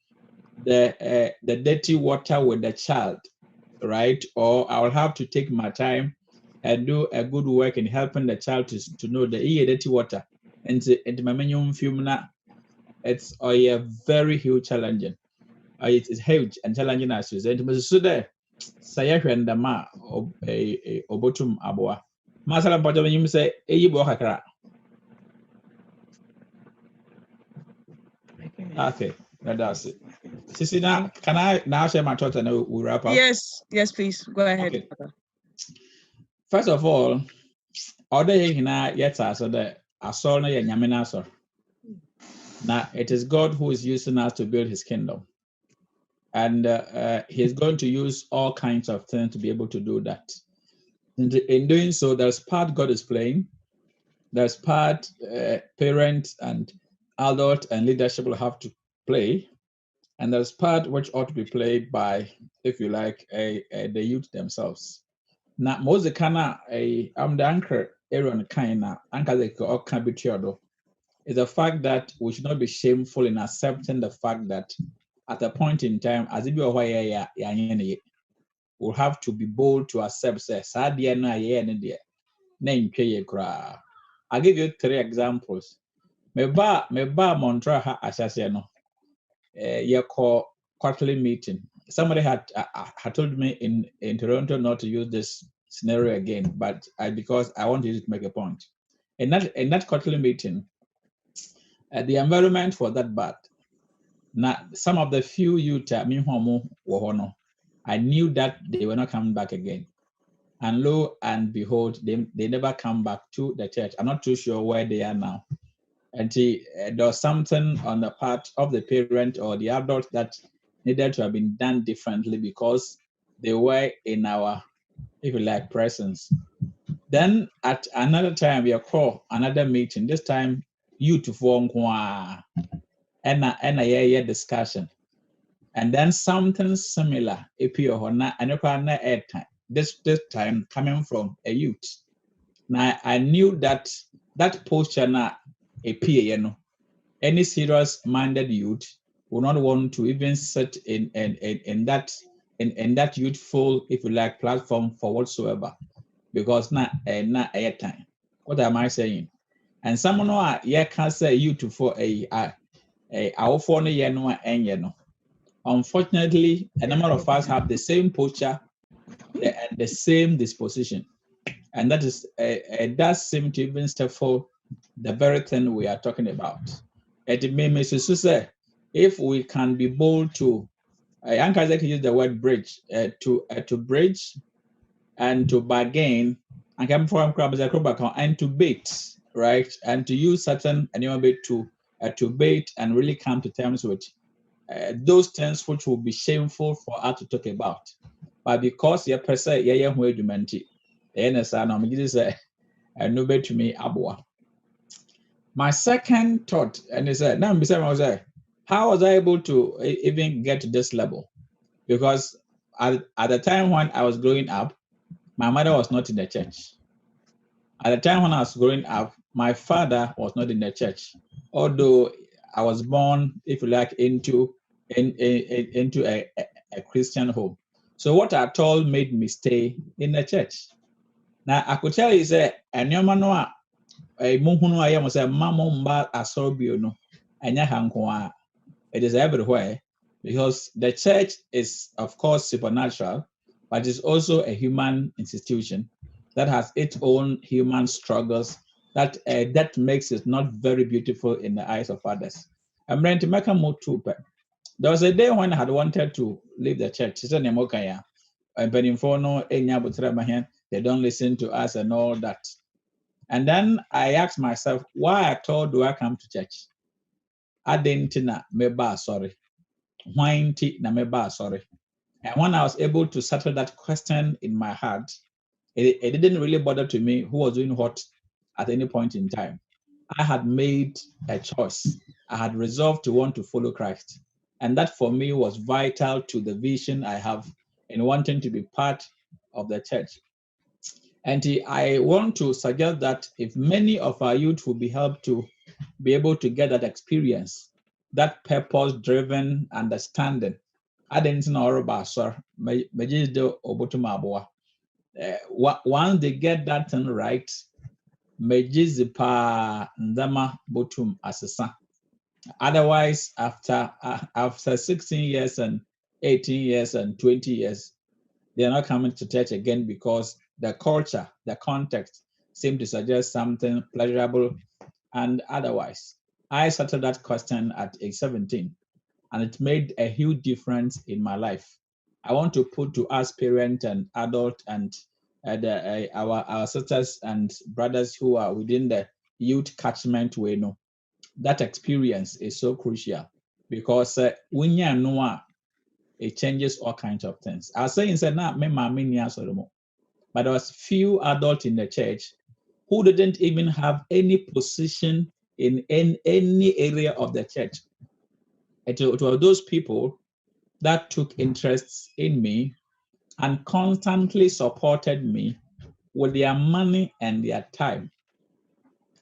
the dirty water with the child, right? Or I will have to take my time and do a good work in helping the child to know the dirty water. And my menu film it's a very huge challenging. It is huge and challenging as you said. So there, saya hwenda ma obotum aboa. Masala mpacho when you say eyibo kakra. Okay, that's it. Sisi, now can I now share my thoughts and we'll wrap up? Yes, please. Go ahead. Okay. First of all, order hina yeta so that asol na nyamina so. Now it is God who is using us to build His kingdom, and He's going to use all kinds of things to be able to do that. In doing so, there's part God is playing. There's part parents and adult and leadership will have to play. And there's part which ought to be played by, if you like, the youth themselves. Now, most the kana I'm the anchor Aaron Kaina, anchor the can be is the fact that we should not be shameful in accepting the fact that at a point in time, as if you're we'll have to be bold to accept I'll give you 3 examples. Meba Montreal ha asase no. You call quarterly meeting. Somebody had told me in Toronto not to use this scenario again, but because I want you to make a point. In that quarterly meeting, the environment was that bad. Now, some of the few youth I knew that they were not coming back again. And lo and behold, they never come back to the church. I'm not too sure where they are now. And there was something on the part of the parent or the adult that needed to have been done differently because they were in our, if you like, presence. Then at another time, we call another meeting, this time youth form and a discussion. And then something similar appear and this time coming from a youth. Now I knew that posture na appear, any serious-minded youth will not want to even sit in that youthful, if you like, platform for whatsoever, because not a time. What am I saying? And someone who can say youth for our phone no. Unfortunately, a number of us have the same posture and the same disposition, and that is does seem to even step for the very thing we are talking about. It may say, if we can be bold to, Yankazek use the word bridge, to bridge and to bargain, and come from and to bait, right? And to use certain bit to bait and really come to terms with those things which will be shameful for us to talk about. But because you per se, who do menti, no bet to me abwa. My second thought, and he said, now how was I able to even get to this level? Because at the time when I was growing up, my mother was not in the church. At the time when I was growing up, my father was not in the church. Although I was born, if you like, into a Christian home. So what I told made me stay in the church. Now I could tell you, say, and your man it is everywhere because the church is, of course, supernatural, but it's also a human institution that has its own human struggles that makes it not very beautiful in the eyes of others. I'm ready to make a move too. There was a day when I had wanted to leave the church. It's a Nemokaya. And they don't listen to us and all that. And then I asked myself, why at all do I come to church? I didn't know, maybe sorry. Why na maybe sorry? And when I was able to settle that question in my heart, it didn't really bother to me who was doing what at any point in time. I had made a choice. I had resolved to want to follow Christ. And that for me was vital to the vision I have in wanting to be part of the church. And I want to suggest that if many of our youth will be helped to be able to get that experience, that purpose-driven understanding, I didn't know about sir. Once they get that thing right, ndama botum asesa. Otherwise, after 16 years and 18 years and 20 years, they are not coming to church again because the culture, the context seem to suggest something pleasurable and otherwise. I started that question at age 17, and it made a huge difference in my life. I want to put to us parents and adults and our sisters and brothers who are within the youth catchment way, no, that experience is so crucial because when you know it changes all kinds of things. I was saying that now, but there was few adults in the church who didn't even have any position in any area of the church. It were those people that took interest in me and constantly supported me with their money and their time.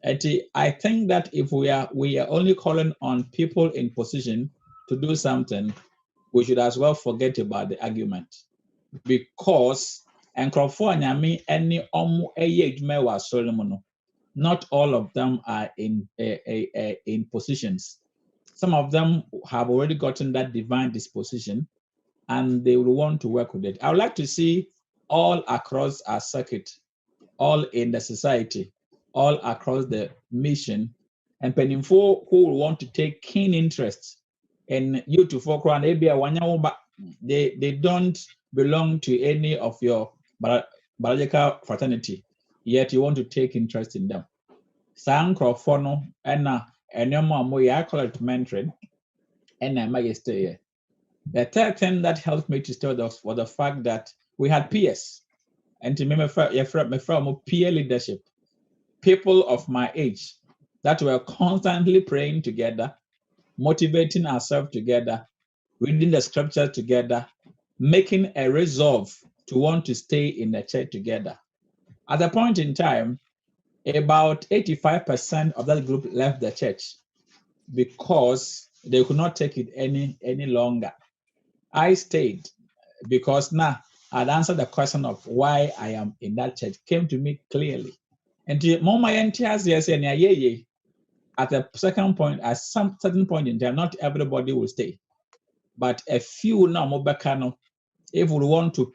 I think that if we are only calling on people in position to do something, we should as well forget about the argument, because not all of them are in positions. Some of them have already gotten that divine disposition and they will want to work with it. I would like to see all across our circuit, all in the society, all across the mission, and peninfo who will want to take keen interest in you to focus on they don't belong to any of your biological fraternity, yet you want to take interest in them. Sankrofo and I call it mentoring, and I stay here. The third thing that helped me to stay was the fact that we had peers, and to remember peer leadership, people of my age that were constantly praying together, motivating ourselves together, reading the scripture together, making a resolve to want to stay in the church together. At a point in time, about 85% of that group left the church because they could not take it any longer. I stayed because now I'd answered the question of why I am in that church, came to me clearly. And to my entire yes, at a second point, at some certain point in time, not everybody will stay, but a few now, if we want to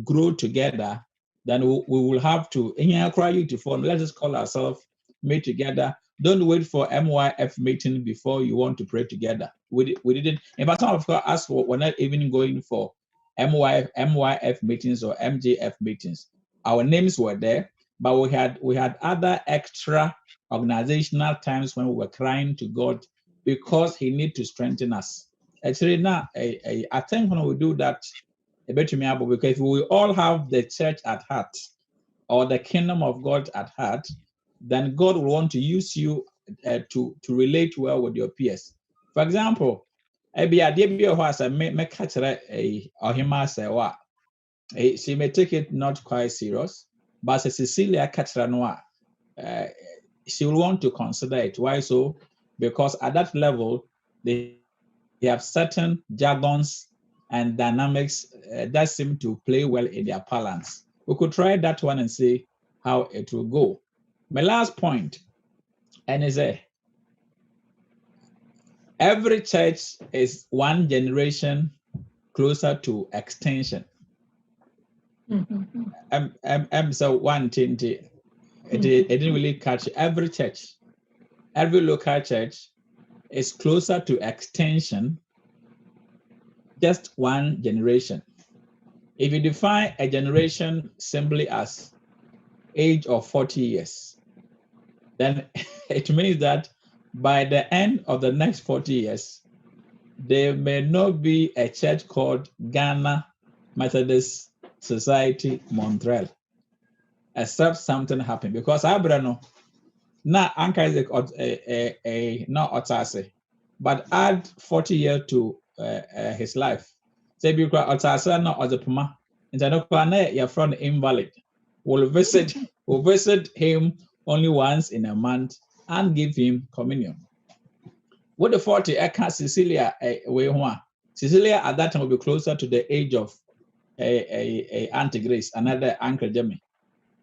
grow together, then we will have to, let us call ourselves, meet together. Don't wait for MYF meeting before you want to pray together. We didn't, in fact, some of us were not even going for MYF meetings or MJF meetings. Our names were there, but we had other extra organizational times when we were crying to God because He needs to strengthen us. Actually, now, I think when we do that, because we all have the church at heart or the kingdom of God at heart, then God will want to use you to relate well with your peers. For example, she may take it not quite serious, but Cecilia Katranoa, she will want to consider it. Why so? Because at that level, they have certain jargons and dynamics that seem to play well in their balance. We could try that one and see how it will go. My last point, and is every church is one generation closer to extinction. So one thing, it didn't really catch every church, every local church is closer to extension, just one generation. If you define a generation simply as age of 40 years, then it means that by the end of the next 40 years, there may not be a church called Ghana Methodist Society Montreal, except something happened. Because Abrano, na Anka is not Otase, but add 40 years to his life. Say, because Otase not Ozepuma, and Zanokwane, your friend invalid, will visit him only once in a month and give him communion. What the 40 eka Cecilia Cecilia at that time will be closer to the age of Auntie Grace, another Uncle Jimmy.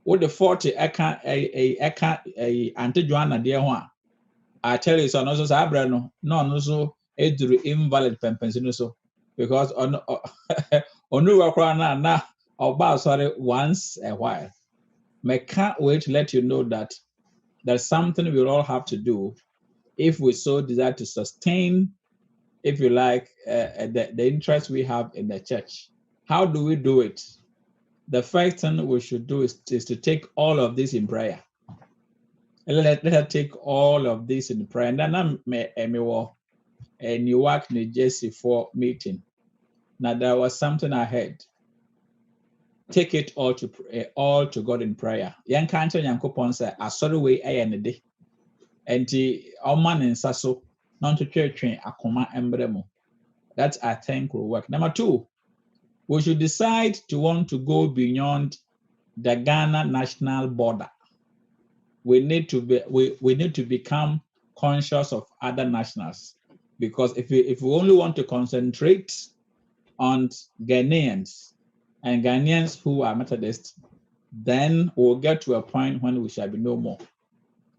What the 40 eka Auntie Joanna dear one. I tell you so no so Sabrano, no so eduru invalid pempensino so because on na or sorry once a while. I can't wait to let you know that there's something we'll all have to do if we so desire to sustain, if you like, the interest we have in the church. How do we do it? The first thing we should do is to take all of this in prayer. Let us take all of this in prayer. And then I'm a Newark, New Jersey for meeting. Now there was something I heard. Take it all to God in prayer. Young cancer, young coupon say, I saw the way I ended. And the man in Sasso, not to church train, a comma emblem. That I think will work. Number two, we should decide to want to go beyond the Ghana national border. We need to become conscious of other nationals, because if we only want to concentrate on Ghanaians and Ghanaians who are Methodists, then we'll get to a point when we shall be no more.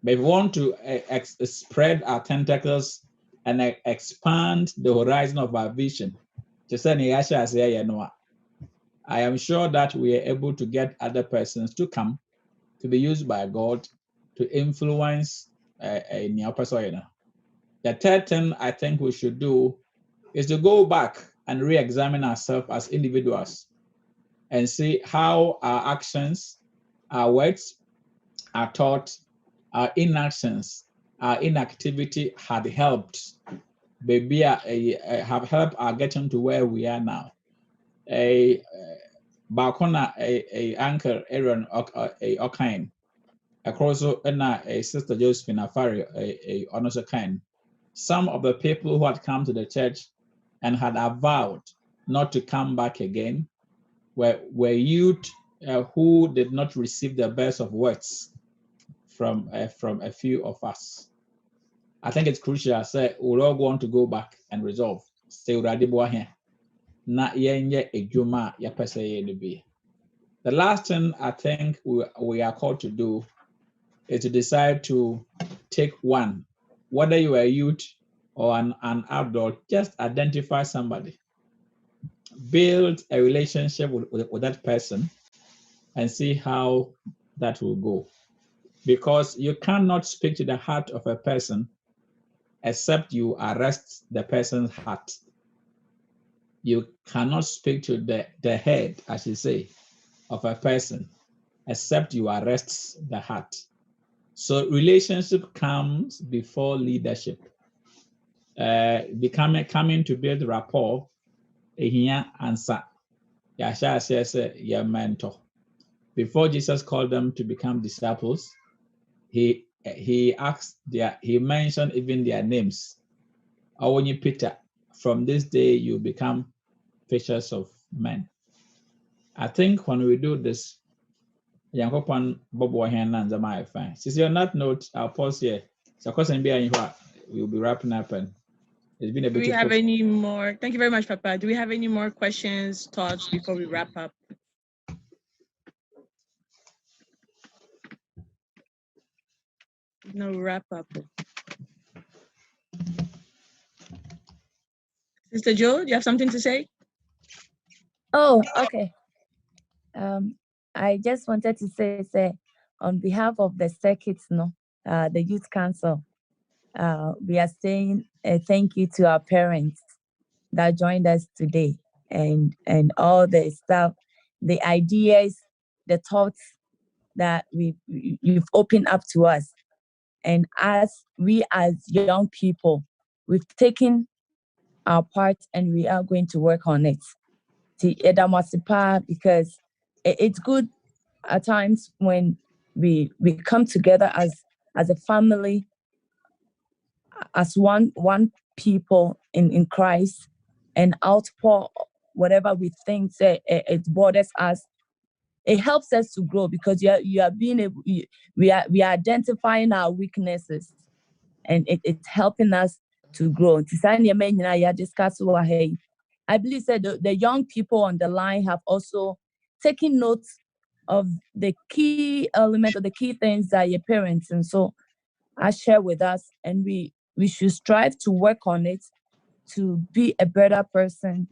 But if we want to spread our tentacles and expand the horizon of our vision, I am sure that we are able to get other persons to come to be used by God to influence a new person. The third thing I think we should do is to go back and re-examine ourselves as individuals and see how our actions, our words, our thoughts, our inactions, our inactivity had helped have helped our getting to where we are now. Balkona a anchor Aaron Okain across a sister Josephine Afari a honest kind. Some of the people who had come to the church and had vowed not to come back again were youth who did not receive the best of words from a few of us. I think it's crucial. I say we all want to go back and resolve. Stay here. Na yenye ejuma ya pesa be. The last thing I think we are called to do is to decide to take one, whether you are a youth or an adult, just identify somebody, build a relationship with that person and see how that will go. Because you cannot speak to the heart of a person except you arrest the person's heart. You cannot speak to the head, as you say, of a person except you arrest the heart. So relationship comes before leadership. Coming to build rapport, here answer. Yasha says your mentor. Before Jesus called them to become disciples, he mentioned even their names. Awonyi Peter, from this day you become fishers of men. I think when we do this, Yankopon Bobo Hena and Zama fine. Since on that note, I'll pause here. So, of course, we'll be wrapping up, and it's been a bit. Do we have any more? Thank you very much, Papa. Do we have any more questions, thoughts before we wrap up? No wrap up. Sister Joe, do you have something to say? Oh, okay. I just wanted to say, on behalf of the circuits, the Youth Council, we are saying thank you to our parents that joined us today, and all the stuff, the ideas, the thoughts that you've opened up to us. And as young people, we've taken our part and we are going to work on it. Because it's good at times when we come together as a family, as one people in Christ, and outpour whatever we think it borders us. It helps us to grow because you are being able, we are identifying our weaknesses, and it's helping us to grow. I believe that the young people on the line have also taken note of the key element or the key things that your parents and so are share with us, and we should strive to work on it to be a better person,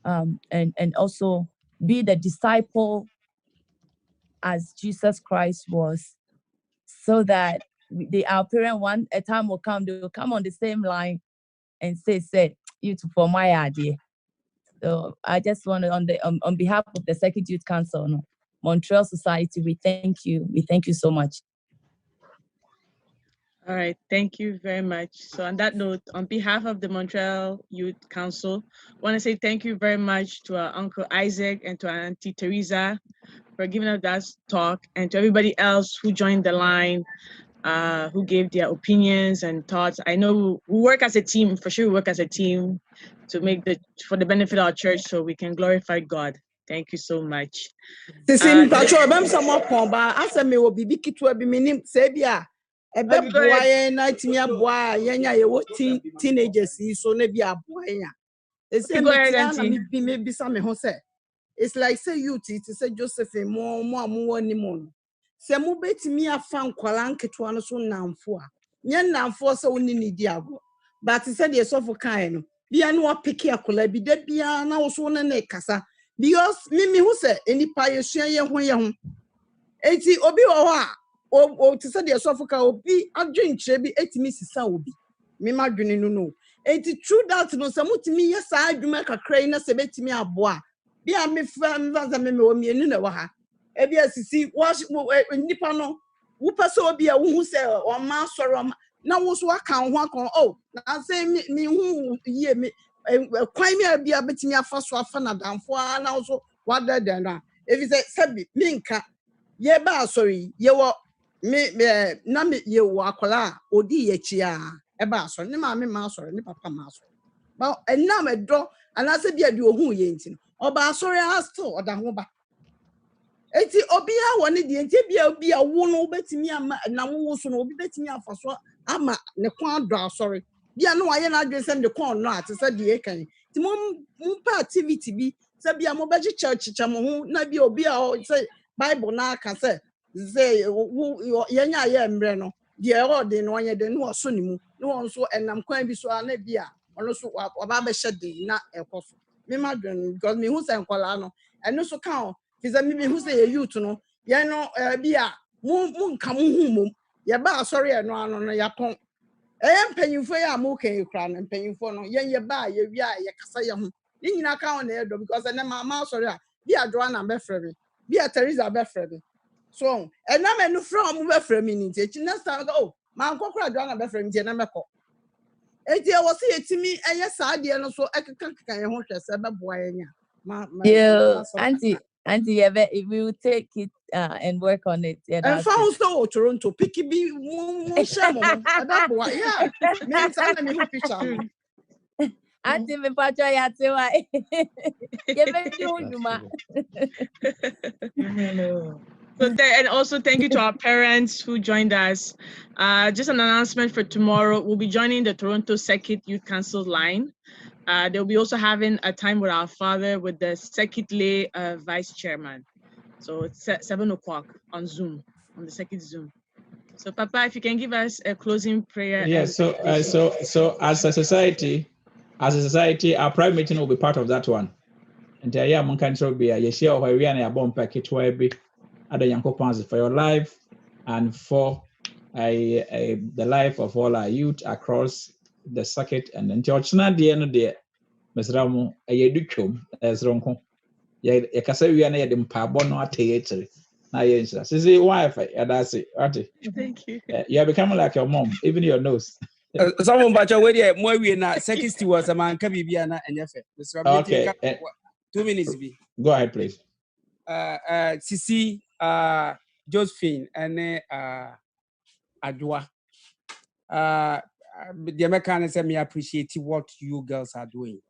and also be the disciple as Jesus Christ was, so that our parent a time will come, they will come on the same line and say, you two for my idea. So I just want to, on behalf of the Circuit Youth Council, Montreal Society, we thank you. We thank you so much. All right, thank you very much. So on that note, on behalf of the Montreal Youth Council, I want to say thank you very much to our Uncle Isaac and to our Auntie Teresa for giving us that talk, and to everybody else who joined the line, who gave their opinions and thoughts. I know we work as a team, for sure we work as a team to make for the benefit of our church so we can glorify God. Thank you so much. Teenagers, so maybe a boy. It's like say youth, it's say Josephine more anymore. Se mo betimi afa nkwala nketewa no so namfo a nye namfo se woni ni diago but se de sofo kan no bia no opeke akola bi da bia na wo so na kasa because mimi hu se enipa yesua ye ho enti obi wo ho a o te se de sofo kan obi adwenkyere bi etimi sisa obi mima dwene no enti true that no se mutimi ye sa adwuma kakra yi na se betimi aboa bia me fam vaza me o mienu na wa ha ebia sisi wash nipa no wo pese obi a wo hu se o ma soro na wo so aka ho akon oh na say me hu ye me kwan me bia betimi afa so afa na damfo na wo so wada dan na ebi se sabi me nka ye ba sorry ye wo me na me ye wo akola odi ye chia e ba so ne ma me ma sorry ne papa ma sorry ba enam edo ana se bia de ohun ye nti oba sorry still oda ho ba eti obi a woni de enti bia obi a wo no betimi ama na wo so no obi betimi afaso ama ne kwan do asori bia no waye na adwesem de kon no ate se de kan ti mum pa activity bi se bia mo beji church cha mo hu na bia obi a se bible na aka se ye nya ye mbre no de e de no anye de no so ni mu no so enam kwan bi so na bia ono so oba be hye na ekoso me ma dwen because me hu se nkola no eno so kan Fiza mi who say youth no ye no bia mu nka mu hu mum ye ba sorry e no ano no ya pon mpanyimfo ya mu kan kra no mpanyimfo no ye ba ye wi a ye kasa ye ho ni nyina ka on e do because na ma sorry a bia Joanna be frɛ me bia Teresa be frɛ me so na me no from mu be frɛ me ni nti next time go ma nkokora Joanna be frɛ me nti na mekɔ enti e wo say etimi eye saa de no so ekeka ye ho hwɛ se be boa ye nya yeah, Auntie, we will take it and work on it. Yeah, and found so Toronto, picky be shamo. Yeah, means I'm a picture. Auntie, me pacho ya tewa. And also thank you to our parents who joined us. Just an announcement for tomorrow. We'll be joining the Toronto Circuit Youth Council line. They'll be also having a time with our father with the Circuit Lay Vice Chairman. So it's 7 o'clock on Zoom, on the Circuit Zoom. So Papa, if you can give us a closing prayer. Yeah, so as a society, our private meeting will be part of that one. And yeah, mon can be a share where we are bomb packet where be other young coupons for your life and for the life of all our youth across the circuit, and then Georgina the end of the Mesramu, a yeduchum, as Ronco. Yakasa, we are near the Pabono theatre. Now, yes, see, wife, that's it. Thank you. You are becoming like your mom, even your nose. Someone but already more we na 60 was a man can be and Okay. 2 minutes be. Go ahead, please. Sisi, Josephine, and Adwa. The American said me appreciate what you girls are doing.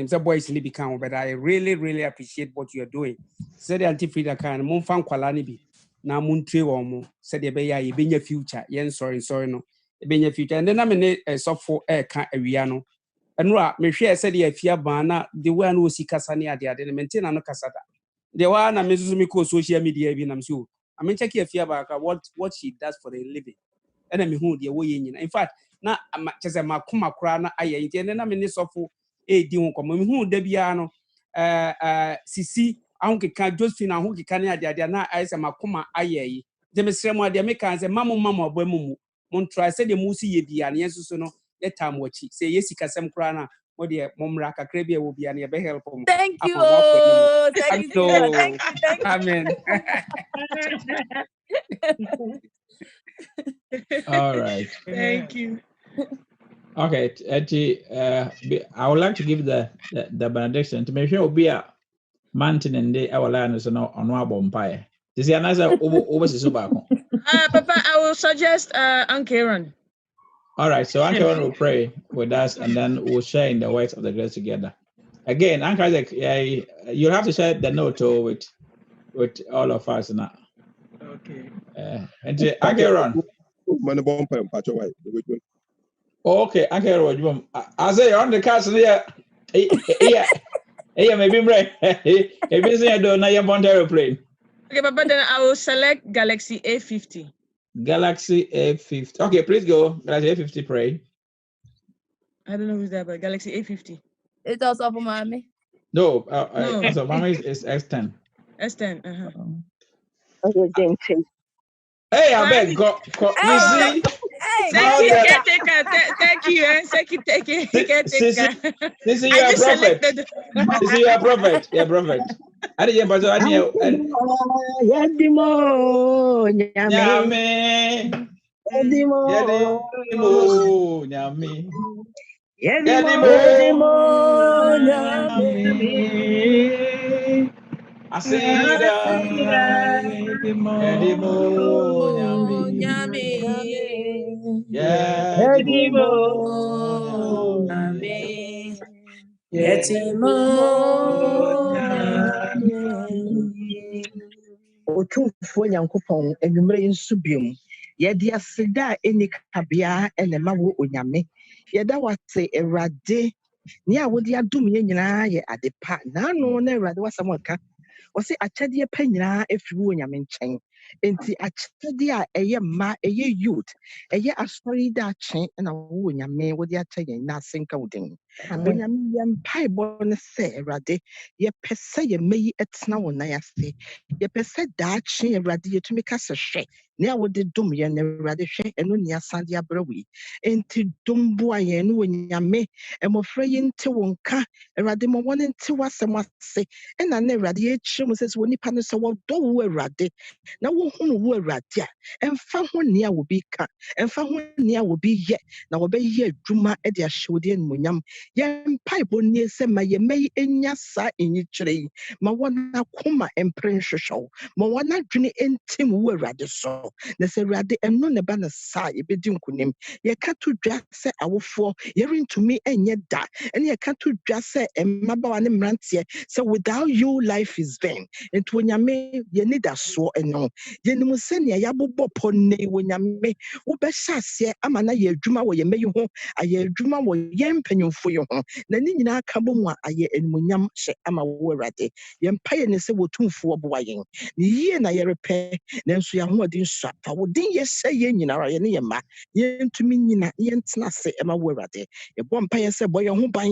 Some boys need become, but I really appreciate what you are doing. Said the anti-frida can moon fan qualani be. Now Montreal said the bay ye be your future. Yen sorry no. Be your future. And then I'm in a soft for air can't a riano. And ra me share said the fear bana the one who see Cassania the other maintain no casata. The one I mean social media even I'm sure. I mean check your fear back what she does for a living. And I'm who the way in fact, na just a makuma crana aye, and then I'm in this awful dion come who debiano Sisi, Uncle Can Josephine, and who can add na as a makuma aye. The Mr. de Americans and mamma boy Montreal said the musi ye be an yes so no that time watch say yes some crana what the momraka crabia will be an ebe help. Thank you. Thank you. Thank you. Amen. All right. Thank you. Okay, I would like to give the benediction to make sure we be a mountain and day our land is no on our bonfire. This is another over Papa, I will suggest Uncle Aaron. All right, so Uncle Aaron will pray with us and then we'll share in the words of the grace together. Again, Uncle Isaac, you'll have to share the note with all of us now. Okay. And Uncle Aaron. Okay, Uncle Aaron, I say on the castle here. Yeah, maybe right. If you say I don't know, you're Montreal plane. Okay, Papa, then I will select Galaxy A50. Galaxy A50. Okay, please go. Galaxy A50, pray. I don't know who's that, but Galaxy A50. It's also for mommy. No, so mommy is S10. S10. Hey, I beg, go. You see? Thank you. This is your prophet. This is your prophet. Your prophet. I didn't but I knew. Otumfo Nyankopɔn enwumere nso biom yɛde aseda eni kabea ene ma wo onyame yɛda wate Awurade ne a wodi adom yɛ nyinaa yɛ ade pa na no na Awurade wasam aka wɔse akyɛdeɛ pa nyinaa efiri wo onyame nkyɛn enti akyɛdeɛ a ɛyɛ ma ɛyɛ youth ɛyɛ asɔre da akye na wo onyame wodi akyɛ yɛn na asenka wodin onyame yɛn mpaebɔ ne sɛ Awurade yɛpɛ sɛ yɛmɛyi ɛtena wo nan ase yɛpɛ sɛ daakye Awurade yɛtumi ka sɛ hwɛ ne a wode dom yɛn na Awurade hwɛ ɛno ne asade abrɛ wo enti dom boa yɛn no onyame ɛmɔfra yi nte wo nka Awurade ma wɔn nte wasɛm ase ɛna na Awurade yɛkyerɛ mu sɛ wɔ nipa no sɛ wɔdɔ wo Awurade na wohunu wo Awurade a ɛmfa ho ne a wobi ka ɛmfa ho ne a wobi yɛ na wɔbɛyɛ adwuma de ahyɛ wo de animuonyam yɛn mpaebɔ nie sɛ ma yɛmɛyi enya saa enyikyerɛ yi ma wɔn akoma mpere nhwehwɛw ma wɔn adwene ntim wo Awurade so na sɛ Awurade ɛno ne ba na saa yɛbɛdi nkonim yɛka to dwa sɛ awofoɔ yɛrentumi ɛnyɛ da ɛne yɛka to dwa sɛ mmabaawa ne mmeranteɛ sɛ without you life is vain nti onyame yɛni da soɔ ɛno yɛnim sɛnea yɛabobɔ pɔ ne onyame wobɛhyɛ aseɛ ama na yɛ adwuma wɔ yɛmɛ yi ho ayɛ adwuma wɔ yɛn mpanyimfo yi ho na ne nyinaa ka bɔ mu a ayɛ animuonyam hyɛ ama wo Awurade yɛmpaeɛ ne sɛ wɔtumfoɔ boa yɛn ne yie na yɛrepɛ nanso yɛahoɔden sua fa wo din yɛhyɛ yɛn nyinara yɛne yɛ mma yɛntumi nyina yɛntena ase ɛma wo Awurade yɛbɔ mpaeɛ sɛ bɔ yɛn ho ban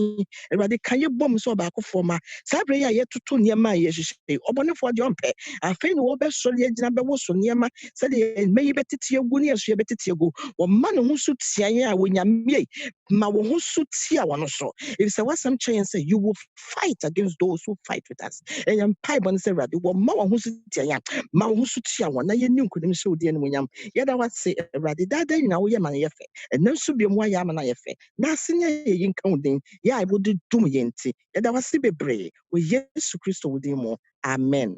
Awurade ka yɛbɔ mu sɛ ɔbaakofoɔ ma saa berɛ yi a yɛtoto nneɛma a yɛhyehyɛ ɔbɔnefoɔ deɛ ɔmpɛ afei ne wɔbɛsɔre agyina bɛwo so nneɛma sɛdeɛ mɛyi bɛtete agu ne yɛso yɛbɛtete agu wɔma ne ho so tiaeɛ a wɔnyame ma wo ho so tia wɔn so if sɛ wasɛm kyerɛ yɛn sɛ you will fight against those who fight with us ɛyɛ mpaebɔ no sɛ Awurade wɔma wɔn ho so tiaeɛ a ma wo ho so tia wɔn na yɛnni nkonim hyɛ wo din animuonyam yɛda wase Awurade daadaa nyinaa woyɛ ma no yɛ fɛ ɛnɛ nso biom woayɛ ama no ayɛ fɛ na ase nyɛ yɛyi nka wo din yɛ a wode dom yɛn nti yɛda wase bebree wɔ Yesu Kristo wo din mu amen.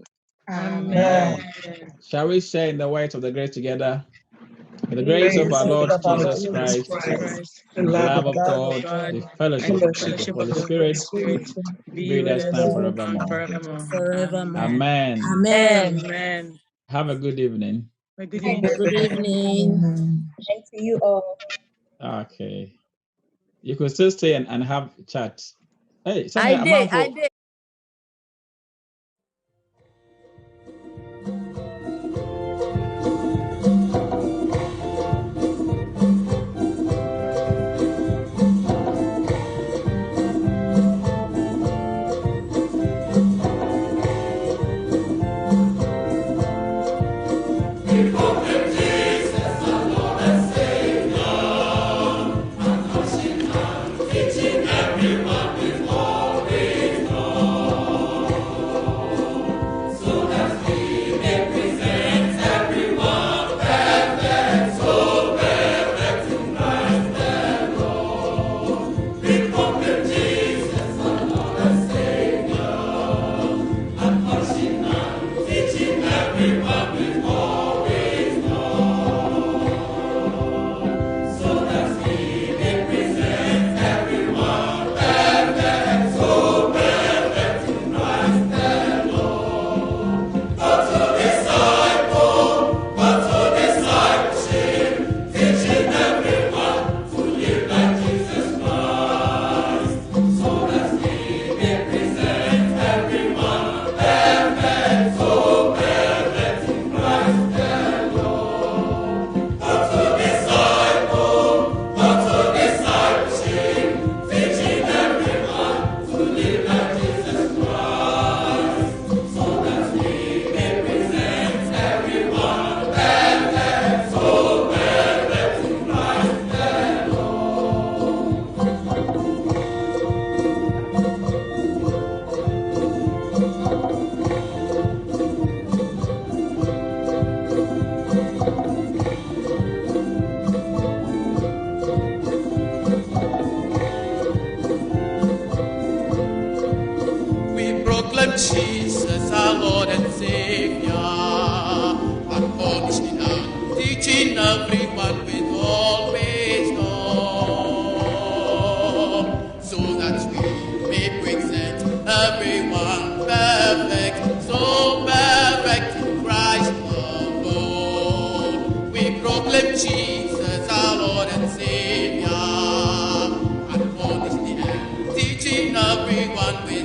Amen. Shall we share in the words of the grace together? In the grace of our Lord Jesus Christ, the love of God, the fellowship of the Holy Spirit, be with us now forevermore. Amen. Amen. Have a good evening. Good evening. And to you all. Okay. You could still stay and have chat. Hey, I did. Jesus, our Lord and Savior, admonishing and teaching everyone with all wisdom, so that we may present everyone perfect, so perfect in Christ alone. We proclaim Jesus, our Lord and Savior, admonishing and teaching everyone with